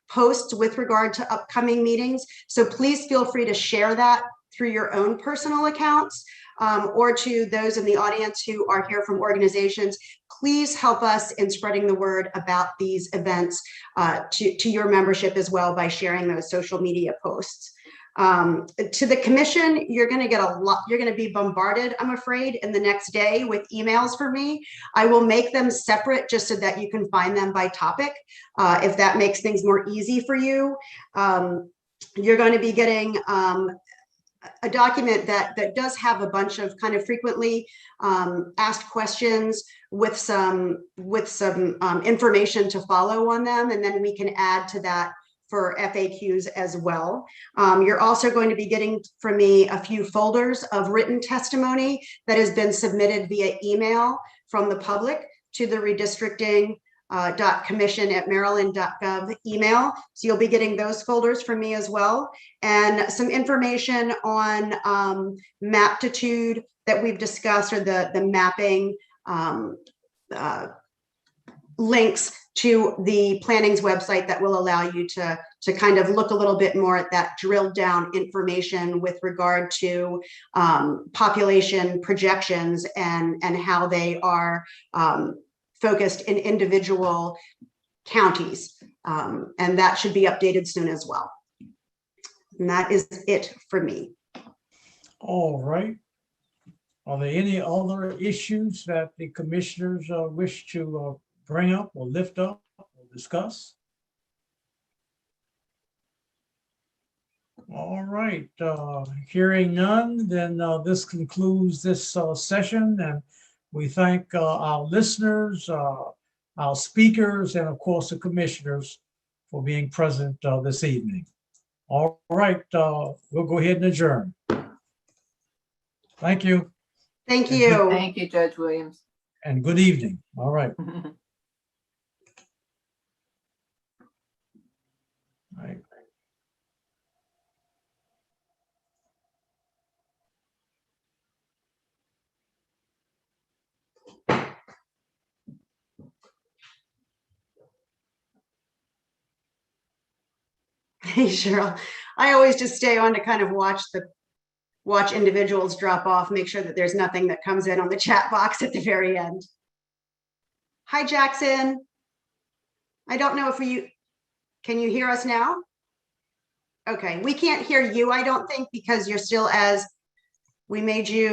posts with regard to upcoming meetings. So please feel free to share that through your own personal accounts or to those in the audience who are here from organizations. Please help us in spreading the word about these events to your membership as well by sharing those social media posts. To the commission, you're going to get a lot, you're going to be bombarded, I'm afraid, in the next day with emails from me. I will make them separate just so that you can find them by topic, if that makes things more easy for you. You're going to be getting a document that does have a bunch of kind of frequently asked questions with some information to follow on them, and then we can add to that for FAQs as well. You're also going to be getting from me a few folders of written testimony that has been submitted via email from the public to the redistricting.commission@maryland.gov email. So you'll be getting those folders from me as well. And some information on Maptitude that we've discussed, or the mapping links to the planning's website that will allow you to kind of look a little bit more at that drilled down information with regard to population projections and how they are focused in individual counties. And that should be updated soon as well. And that is it for me. All right. Are there any other issues that the commissioners wish to bring up or lift up or discuss? All right, hearing none, then this concludes this session, and we thank our listeners, our speakers, and of course the commissioners for being present this evening. All right, we'll go ahead and adjourn. Thank you. Thank you. Thank you, Judge Williams. And good evening. All right. All right. Hey, Cheryl, I always just stay on to kind of watch individuals drop off, make sure that there's nothing that comes in on the chat box at the very end. Hi, Jackson. I don't know if can you hear us now? Okay, we can't hear you, I don't think, because you're still we made you